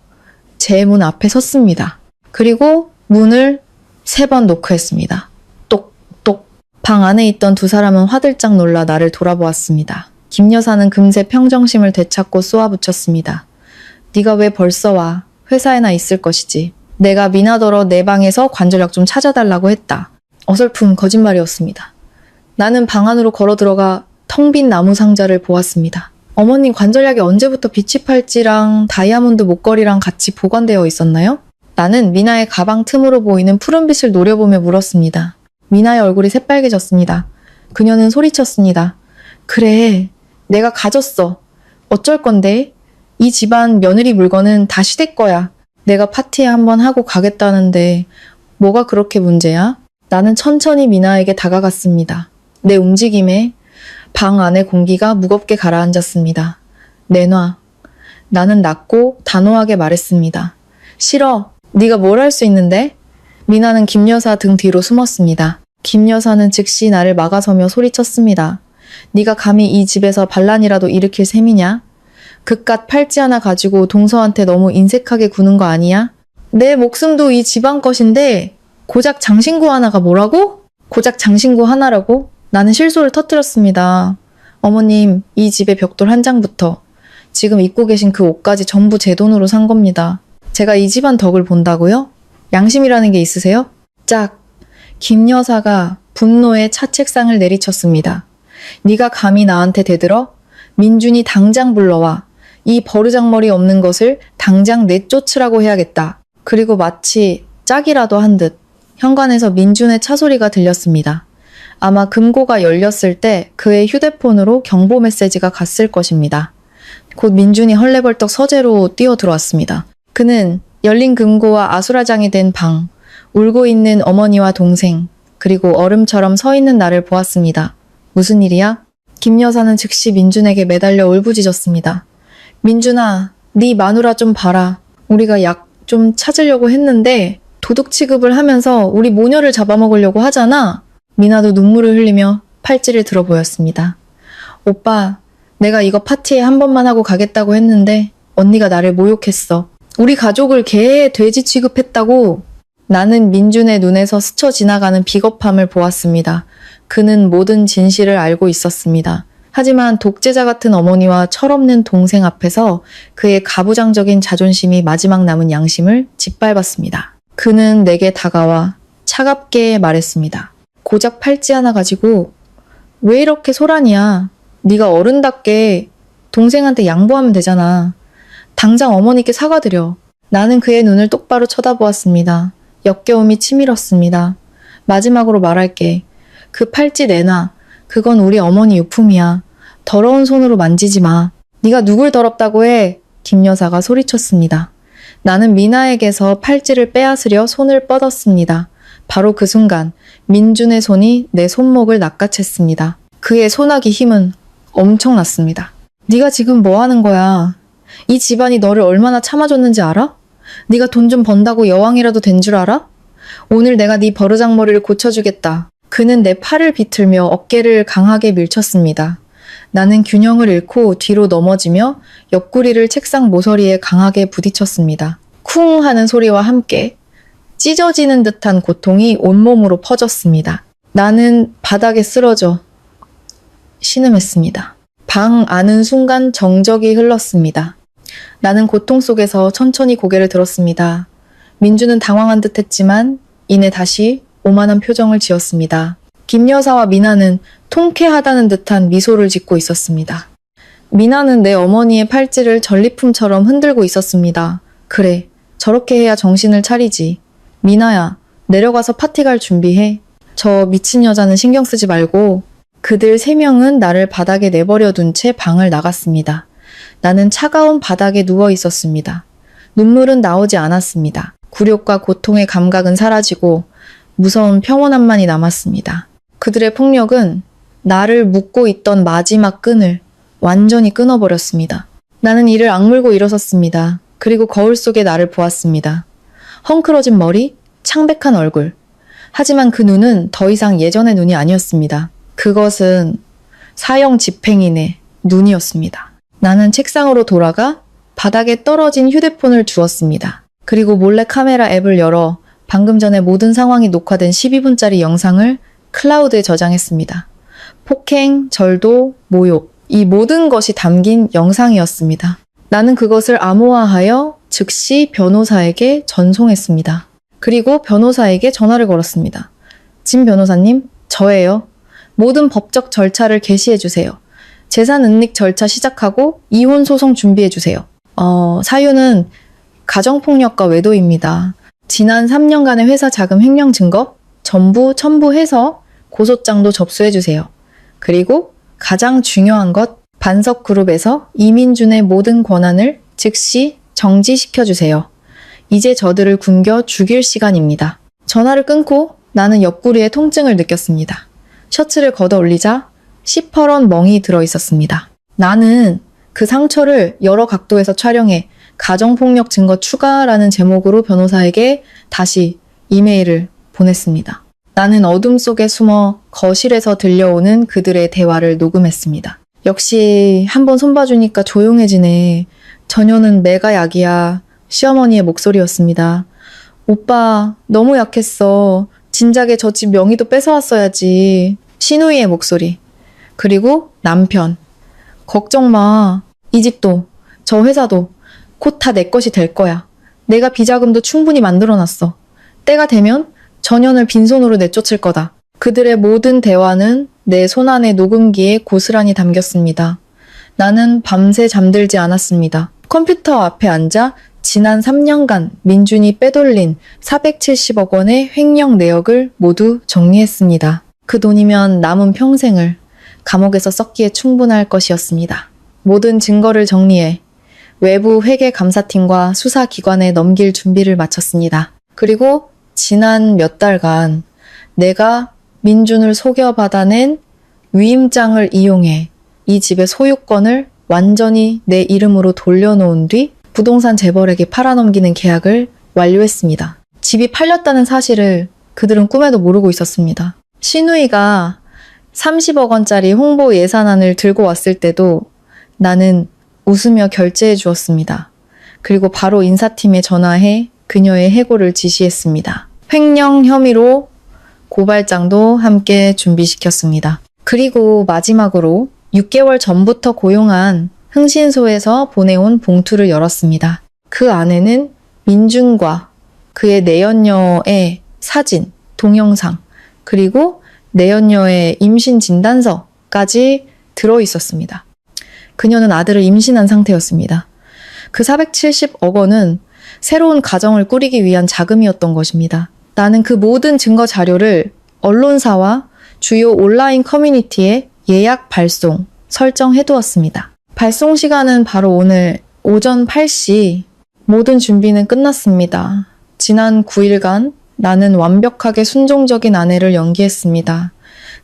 제 문 앞에 섰습니다. 그리고 문을 3번 노크했습니다. 똑똑. 방 안에 있던 두 사람은 화들짝 놀라 나를 돌아보았습니다. 김 여사는 금세 평정심을 되찾고 쏘아붙였습니다. 네가 왜 벌써 와? 회사에나 있을 것이지. 내가 미나더러 내 방에서 관절약 좀 찾아달라고 했다. 어설픈 거짓말이었습니다. 나는 방 안으로 걸어 들어가 텅 빈 나무 상자를 보았습니다. 어머님 관절약이 언제부터 비치 팔찌랑 다이아몬드 목걸이랑 같이 보관되어 있었나요? 나는 미나의 가방 틈으로 보이는 푸른빛을 노려보며 물었습니다. 미나의 얼굴이 새빨개졌습니다. 그녀는 소리쳤습니다. 그래, 내가 가졌어. 어쩔 건데? 이 집안 며느리 물건은 다 시댁 거야. 내가 파티에 한번 하고 가겠다는데 뭐가 그렇게 문제야? 나는 천천히 미나에게 다가갔습니다. 내 움직임에 방 안의 공기가 무겁게 가라앉았습니다. 내놔. 나는 낮고 단호하게 말했습니다. 싫어. 네가 뭘 할 수 있는데? 미나는 김 여사 등 뒤로 숨었습니다. 김 여사는 즉시 나를 막아서며 소리쳤습니다. 네가 감히 이 집에서 반란이라도 일으킬 셈이냐? 그깟 팔찌 하나 가지고 동서한테 너무 인색하게 구는 거 아니야? 내 목숨도 이 집안 것인데 고작 장신구 하나가 뭐라고? 고작 장신구 하나라고? 나는 실소를 터뜨렸습니다. 어머님, 이 집의 벽돌 한 장부터 지금 입고 계신 그 옷까지 전부 제 돈으로 산 겁니다. 제가 이 집안 덕을 본다고요? 양심이라는 게 있으세요? 짝! 김 여사가 분노에 차책상을 내리쳤습니다. 네가 감히 나한테 대들어? 민준이 당장 불러와. 이 버르장머리 없는 것을 당장 내쫓으라고 해야겠다. 그리고 마치 짝이라도 한 듯 현관에서 민준의 차소리가 들렸습니다. 아마 금고가 열렸을 때 그의 휴대폰으로 경보 메시지가 갔을 것입니다. 곧 민준이 헐레벌떡 서재로 뛰어들어왔습니다. 그는 열린 금고와 아수라장이 된 방, 울고 있는 어머니와 동생, 그리고 얼음처럼 서 있는 나를 보았습니다. 무슨 일이야? 김 여사는 즉시 민준에게 매달려 울부짖었습니다. 민준아, 네 마누라 좀 봐라. 우리가 약 좀 찾으려고 했는데 도둑 취급을 하면서 우리 모녀를 잡아먹으려고 하잖아. 미나도 눈물을 흘리며 팔찌를 들어 보였습니다. 오빠, 내가 이거 파티에 한 번만 하고 가겠다고 했는데 언니가 나를 모욕했어. 우리 가족을 개, 돼지 취급했다고. 나는 민준의 눈에서 스쳐 지나가는 비겁함을 보았습니다. 그는 모든 진실을 알고 있었습니다. 하지만 독재자 같은 어머니와 철없는 동생 앞에서 그의 가부장적인 자존심이 마지막 남은 양심을 짓밟았습니다. 그는 내게 다가와 차갑게 말했습니다. 고작 팔찌 하나 가지고 왜 이렇게 소란이야? 네가 어른답게 동생한테 양보하면 되잖아. 당장 어머니께 사과드려. 나는 그의 눈을 똑바로 쳐다보았습니다. 역겨움이 치밀었습니다. 마지막으로 말할게. 그 팔찌 내놔. 그건 우리 어머니 유품이야. 더러운 손으로 만지지 마. 네가 누굴 더럽다고 해? 김 여사가 소리쳤습니다. 나는 미나에게서 팔찌를 빼앗으려 손을 뻗었습니다. 바로 그 순간 민준의 손이 내 손목을 낚아챘습니다. 그의 손아귀 힘은 엄청났습니다. 네가 지금 뭐 하는 거야? 이 집안이 너를 얼마나 참아줬는지 알아? 네가 돈 좀 번다고 여왕이라도 된 줄 알아? 오늘 내가 네 버르장머리를 고쳐주겠다. 그는 내 팔을 비틀며 어깨를 강하게 밀쳤습니다. 나는 균형을 잃고 뒤로 넘어지며 옆구리를 책상 모서리에 강하게 부딪혔습니다. 쿵 하는 소리와 함께 찢어지는 듯한 고통이 온몸으로 퍼졌습니다. 나는 바닥에 쓰러져 신음했습니다. 방 안은 순간 정적이 흘렀습니다. 나는 고통 속에서 천천히 고개를 들었습니다. 민주는 당황한 듯 했지만 이내 다시 오만한 표정을 지었습니다. 김 여사와 미나는 통쾌하다는 듯한 미소를 짓고 있었습니다. 미나는 내 어머니의 팔찌를 전리품처럼 흔들고 있었습니다. 그래, 저렇게 해야 정신을 차리지. 미나야, 내려가서 파티 갈 준비해. 저 미친 여자는 신경 쓰지 말고. 그들 3명은 나를 바닥에 내버려 둔 채 방을 나갔습니다. 나는 차가운 바닥에 누워 있었습니다. 눈물은 나오지 않았습니다. 굴욕과 고통의 감각은 사라지고 무서운 평온함만이 남았습니다. 그들의 폭력은 나를 묶고 있던 마지막 끈을 완전히 끊어버렸습니다. 나는 이를 악물고 일어섰습니다. 그리고 거울 속에 나를 보았습니다. 헝클어진 머리, 창백한 얼굴. 하지만 그 눈은 더 이상 예전의 눈이 아니었습니다. 그것은 사형 집행인의 눈이었습니다. 나는 책상으로 돌아가 바닥에 떨어진 휴대폰을 주웠습니다. 그리고 몰래 카메라 앱을 열어 방금 전에 모든 상황이 녹화된 12분짜리 영상을 클라우드에 저장했습니다. 폭행, 절도, 모욕, 이 모든 것이 담긴 영상이었습니다. 나는 그것을 암호화하여 즉시 변호사에게 전송했습니다. 그리고 변호사에게 전화를 걸었습니다. 진 변호사님, 저예요. 모든 법적 절차를 개시해주세요. 재산 은닉 절차 시작하고 이혼 소송 준비해주세요. 사유는 가정폭력과 외도입니다. 지난 3년간의 회사 자금 횡령 증거 전부 첨부해서 고소장도 접수해주세요. 그리고 가장 중요한 것, 반석그룹에서 이민준의 모든 권한을 즉시 정지시켜주세요. 이제 저들을 굶겨 죽일 시간입니다. 전화를 끊고 나는 옆구리에 통증을 느꼈습니다. 셔츠를 걷어 올리자 시퍼런 멍이 들어있었습니다. 나는 그 상처를 여러 각도에서 촬영해 가정폭력 증거 추가라는 제목으로 변호사에게 다시 이메일을 보냈습니다. 나는 어둠 속에 숨어 거실에서 들려오는 그들의 대화를 녹음했습니다. 역시 한번 손봐주니까 조용해지네. 저녀는 내가 약이야. 시어머니의 목소리였습니다. 오빠, 너무 약했어. 진작에 저 집 명의도 뺏어왔어야지. 신우이의 목소리. 그리고 남편. 걱정 마. 이 집도, 저 회사도 곧 다 내 것이 될 거야. 내가 비자금도 충분히 만들어놨어. 때가 되면 전연을 빈손으로 내쫓을 거다. 그들의 모든 대화는 내 손안의 녹음기에 고스란히 담겼습니다. 나는 밤새 잠들지 않았습니다. 컴퓨터 앞에 앉아 지난 3년간 민준이 빼돌린 470억 원의 횡령 내역을 모두 정리했습니다. 그 돈이면 남은 평생을 감옥에서 썩기에 충분할 것이었습니다. 모든 증거를 정리해 외부 회계감사팀과 수사기관에 넘길 준비를 마쳤습니다. 그리고 지난 몇 달간 내가 민준을 속여 받아낸 위임장을 이용해 이 집의 소유권을 완전히 내 이름으로 돌려놓은 뒤 부동산 재벌에게 팔아넘기는 계약을 완료했습니다. 집이 팔렸다는 사실을 그들은 꿈에도 모르고 있었습니다. 신우이가 30억 원짜리 홍보 예산안을 들고 왔을 때도 나는 웃으며 결제해 주었습니다. 그리고 바로 인사팀에 전화해 그녀의 해고를 지시했습니다. 횡령 혐의로 고발장도 함께 준비시켰습니다. 그리고 마지막으로 6개월 전부터 고용한 흥신소에서 보내온 봉투를 열었습니다. 그 안에는 민준과 그의 내연녀의 사진, 동영상, 그리고 내연녀의 임신 진단서까지 들어있었습니다. 그녀는 아들을 임신한 상태였습니다. 그 470억 원은 새로운 가정을 꾸리기 위한 자금이었던 것입니다. 나는 그 모든 증거 자료를 언론사와 주요 온라인 커뮤니티에 예약 발송 설정해두었습니다. 발송 시간은 바로 오늘 오전 8시. 모든 준비는 끝났습니다. 지난 9일간 나는 완벽하게 순종적인 아내를 연기했습니다.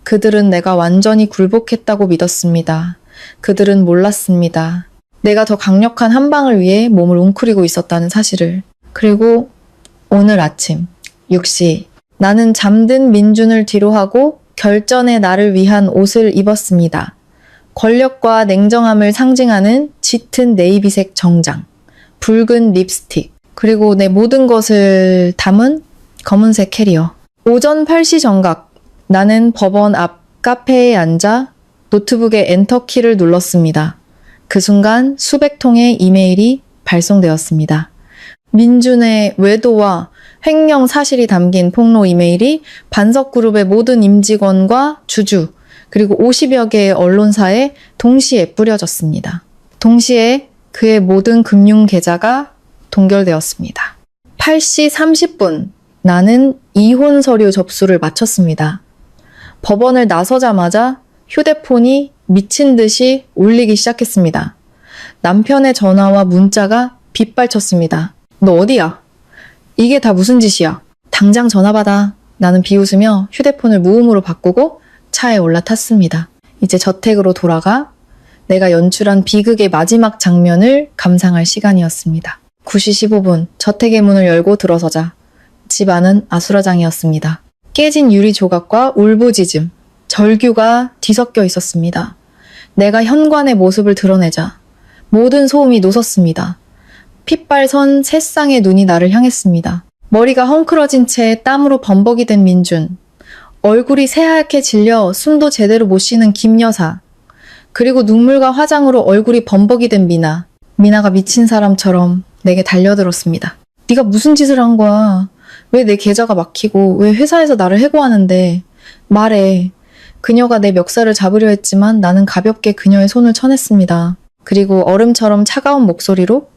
그들은 내가 완전히 굴복했다고 믿었습니다. 그들은 몰랐습니다. 내가 더 강력한 한방을 위해 몸을 웅크리고 있었다는 사실을. 그리고 오늘 아침 6시 나는 잠든 민준을 뒤로하고 결전의 나를 위한 옷을 입었습니다. 권력과 냉정함을 상징하는 짙은 네이비색 정장, 붉은 립스틱, 그리고 내 모든 것을 담은 검은색 캐리어. 오전 8시 정각, 나는 법원 앞 카페에 앉아 노트북의 엔터키를 눌렀습니다. 그 순간 수백 통의 이메일이 발송되었습니다. 민준의 외도와 횡령 사실이 담긴 폭로 이메일이 반석그룹의 모든 임직원과 주주, 그리고 50여 개의 언론사에 동시에 뿌려졌습니다. 동시에 그의 모든 금융 계좌가 동결되었습니다. 8시 30분, 나는 이혼 서류 접수를 마쳤습니다. 법원을 나서자마자 휴대폰이 미친 듯이 울리기 시작했습니다. 남편의 전화와 문자가 빗발쳤습니다. 너 어디야? 이게 다 무슨 짓이야? 당장 전화 받아. 나는 비웃으며 휴대폰을 무음으로 바꾸고 차에 올라탔습니다. 이제 저택으로 돌아가 내가 연출한 비극의 마지막 장면을 감상할 시간이었습니다. 9시 15분, 저택의 문을 열고 들어서자 집 안은 아수라장이었습니다. 깨진 유리 조각과 울부짖음, 절규가 뒤섞여 있었습니다. 내가 현관의 모습을 드러내자 모든 소음이 녹았습니다. 핏발선 세 쌍의 눈이 나를 향했습니다. 머리가 헝클어진 채 땀으로 범벅이 된 민준, 얼굴이 새하얗게 질려 숨도 제대로 못 쉬는 김 여사, 그리고 눈물과 화장으로 얼굴이 범벅이 된 미나. 미나가 미친 사람처럼 내게 달려들었습니다. 네가 무슨 짓을 한 거야? 왜 내 계좌가 막히고 왜 회사에서 나를 해고하는데? 말해. 그녀가 내 멱살을 잡으려 했지만 나는 가볍게 그녀의 손을 쳐냈습니다. 그리고 얼음처럼 차가운 목소리로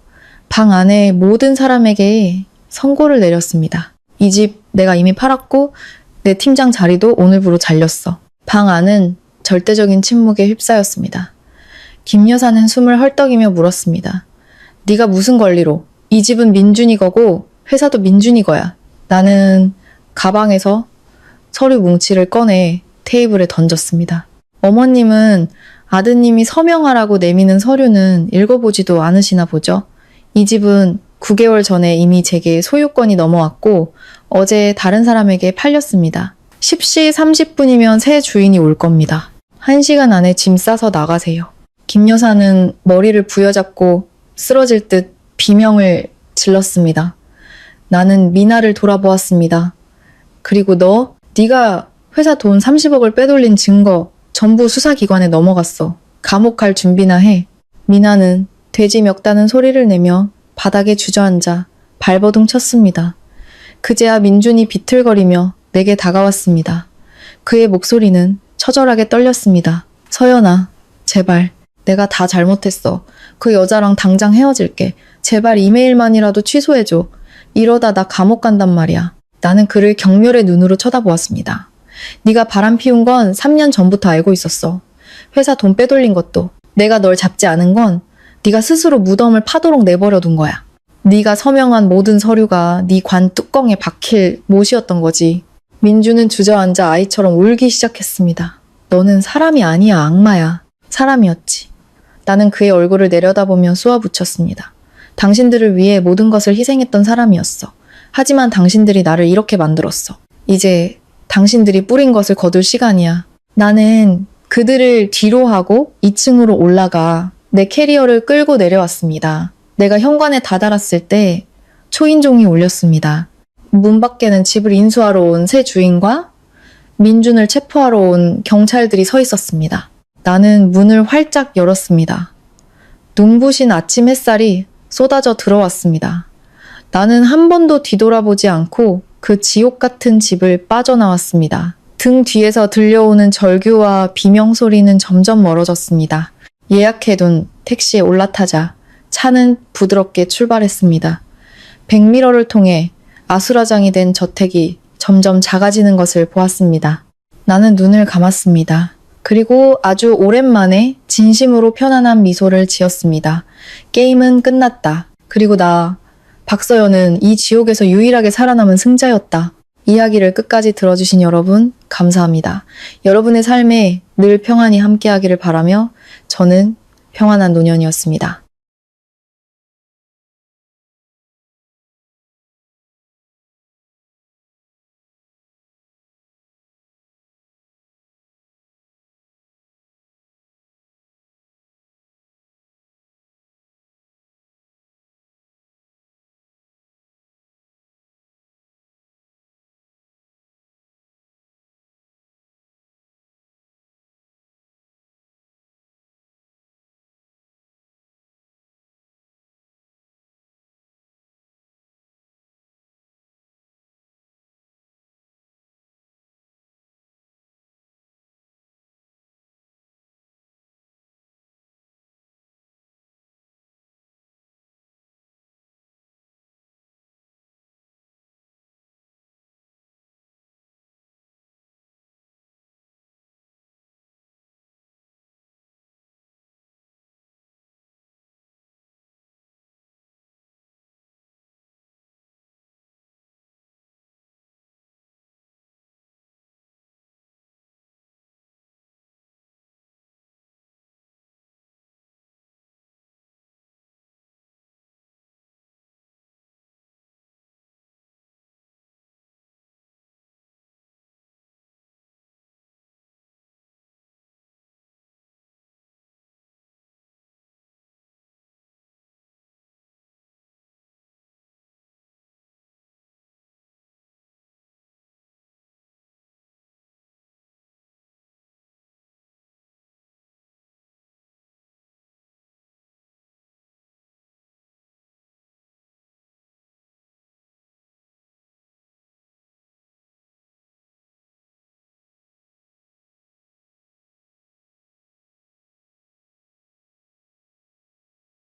방 안의 모든 사람에게 선고를 내렸습니다. 이 집 내가 이미 팔았고 내 팀장 자리도 오늘부로 잘렸어. 방 안은 절대적인 침묵에 휩싸였습니다. 김 여사는 숨을 헐떡이며 물었습니다. 네가 무슨 권리로? 이 집은 민준이 거고 회사도 민준이 거야. 나는 가방에서 서류 뭉치를 꺼내 테이블에 던졌습니다. 어머님은 아드님이 서명하라고 내미는 서류는 읽어보지도 않으시나 보죠. 이 집은 9개월 전에 이미 제게 소유권이 넘어왔고 어제 다른 사람에게 팔렸습니다. 10시 30분이면 새 주인이 올 겁니다. 1시간 안에 짐 싸서 나가세요. 김 여사는 머리를 부여잡고 쓰러질 듯 비명을 질렀습니다. 나는 미나를 돌아보았습니다. 그리고 네가 회사 돈 30억을 빼돌린 증거 전부 수사기관에 넘어갔어. 감옥 갈 준비나 해. 미나는 돼지 멱다는 소리를 내며 바닥에 주저앉아 발버둥 쳤습니다. 그제야 민준이 비틀거리며 내게 다가왔습니다. 그의 목소리는 처절하게 떨렸습니다. 서연아, 제발. 내가 다 잘못했어. 그 여자랑 당장 헤어질게. 제발 이메일만이라도 취소해줘. 이러다 나 감옥 간단 말이야. 나는 그를 경멸의 눈으로 쳐다보았습니다. 네가 바람 피운 건 3년 전부터 알고 있었어. 회사 돈 빼돌린 것도. 내가 널 잡지 않은 건 네가 스스로 무덤을 파도록 내버려 둔 거야. 네가 서명한 모든 서류가 네 관 뚜껑에 박힐 못이었던 거지. 민주는 주저앉아 아이처럼 울기 시작했습니다. 너는 사람이 아니야, 악마야. 사람이었지. 나는 그의 얼굴을 내려다보며 쏘아붙였습니다. 당신들을 위해 모든 것을 희생했던 사람이었어. 하지만 당신들이 나를 이렇게 만들었어. 이제 당신들이 뿌린 것을 거둘 시간이야. 나는 그들을 뒤로 하고 2층으로 올라가 내 캐리어를 끌고 내려왔습니다. 내가 현관에 다다랐을 때 초인종이 울렸습니다. 문 밖에는 집을 인수하러 온 새 주인과 민준을 체포하러 온 경찰들이 서 있었습니다. 나는 문을 활짝 열었습니다. 눈부신 아침 햇살이 쏟아져 들어왔습니다. 나는 한 번도 뒤돌아보지 않고 그 지옥 같은 집을 빠져나왔습니다. 등 뒤에서 들려오는 절규와 비명 소리는 점점 멀어졌습니다. 예약해둔 택시에 올라타자 차는 부드럽게 출발했습니다. 백미러를 통해 아수라장이 된 저택이 점점 작아지는 것을 보았습니다. 나는 눈을 감았습니다. 그리고 아주 오랜만에 진심으로 편안한 미소를 지었습니다. 게임은 끝났다. 그리고 박서연은 이 지옥에서 유일하게 살아남은 승자였다. 이야기를 끝까지 들어주신 여러분, 감사합니다. 여러분의 삶에 늘 평안이 함께하기를 바라며 저는 평안한 노년이었습니다.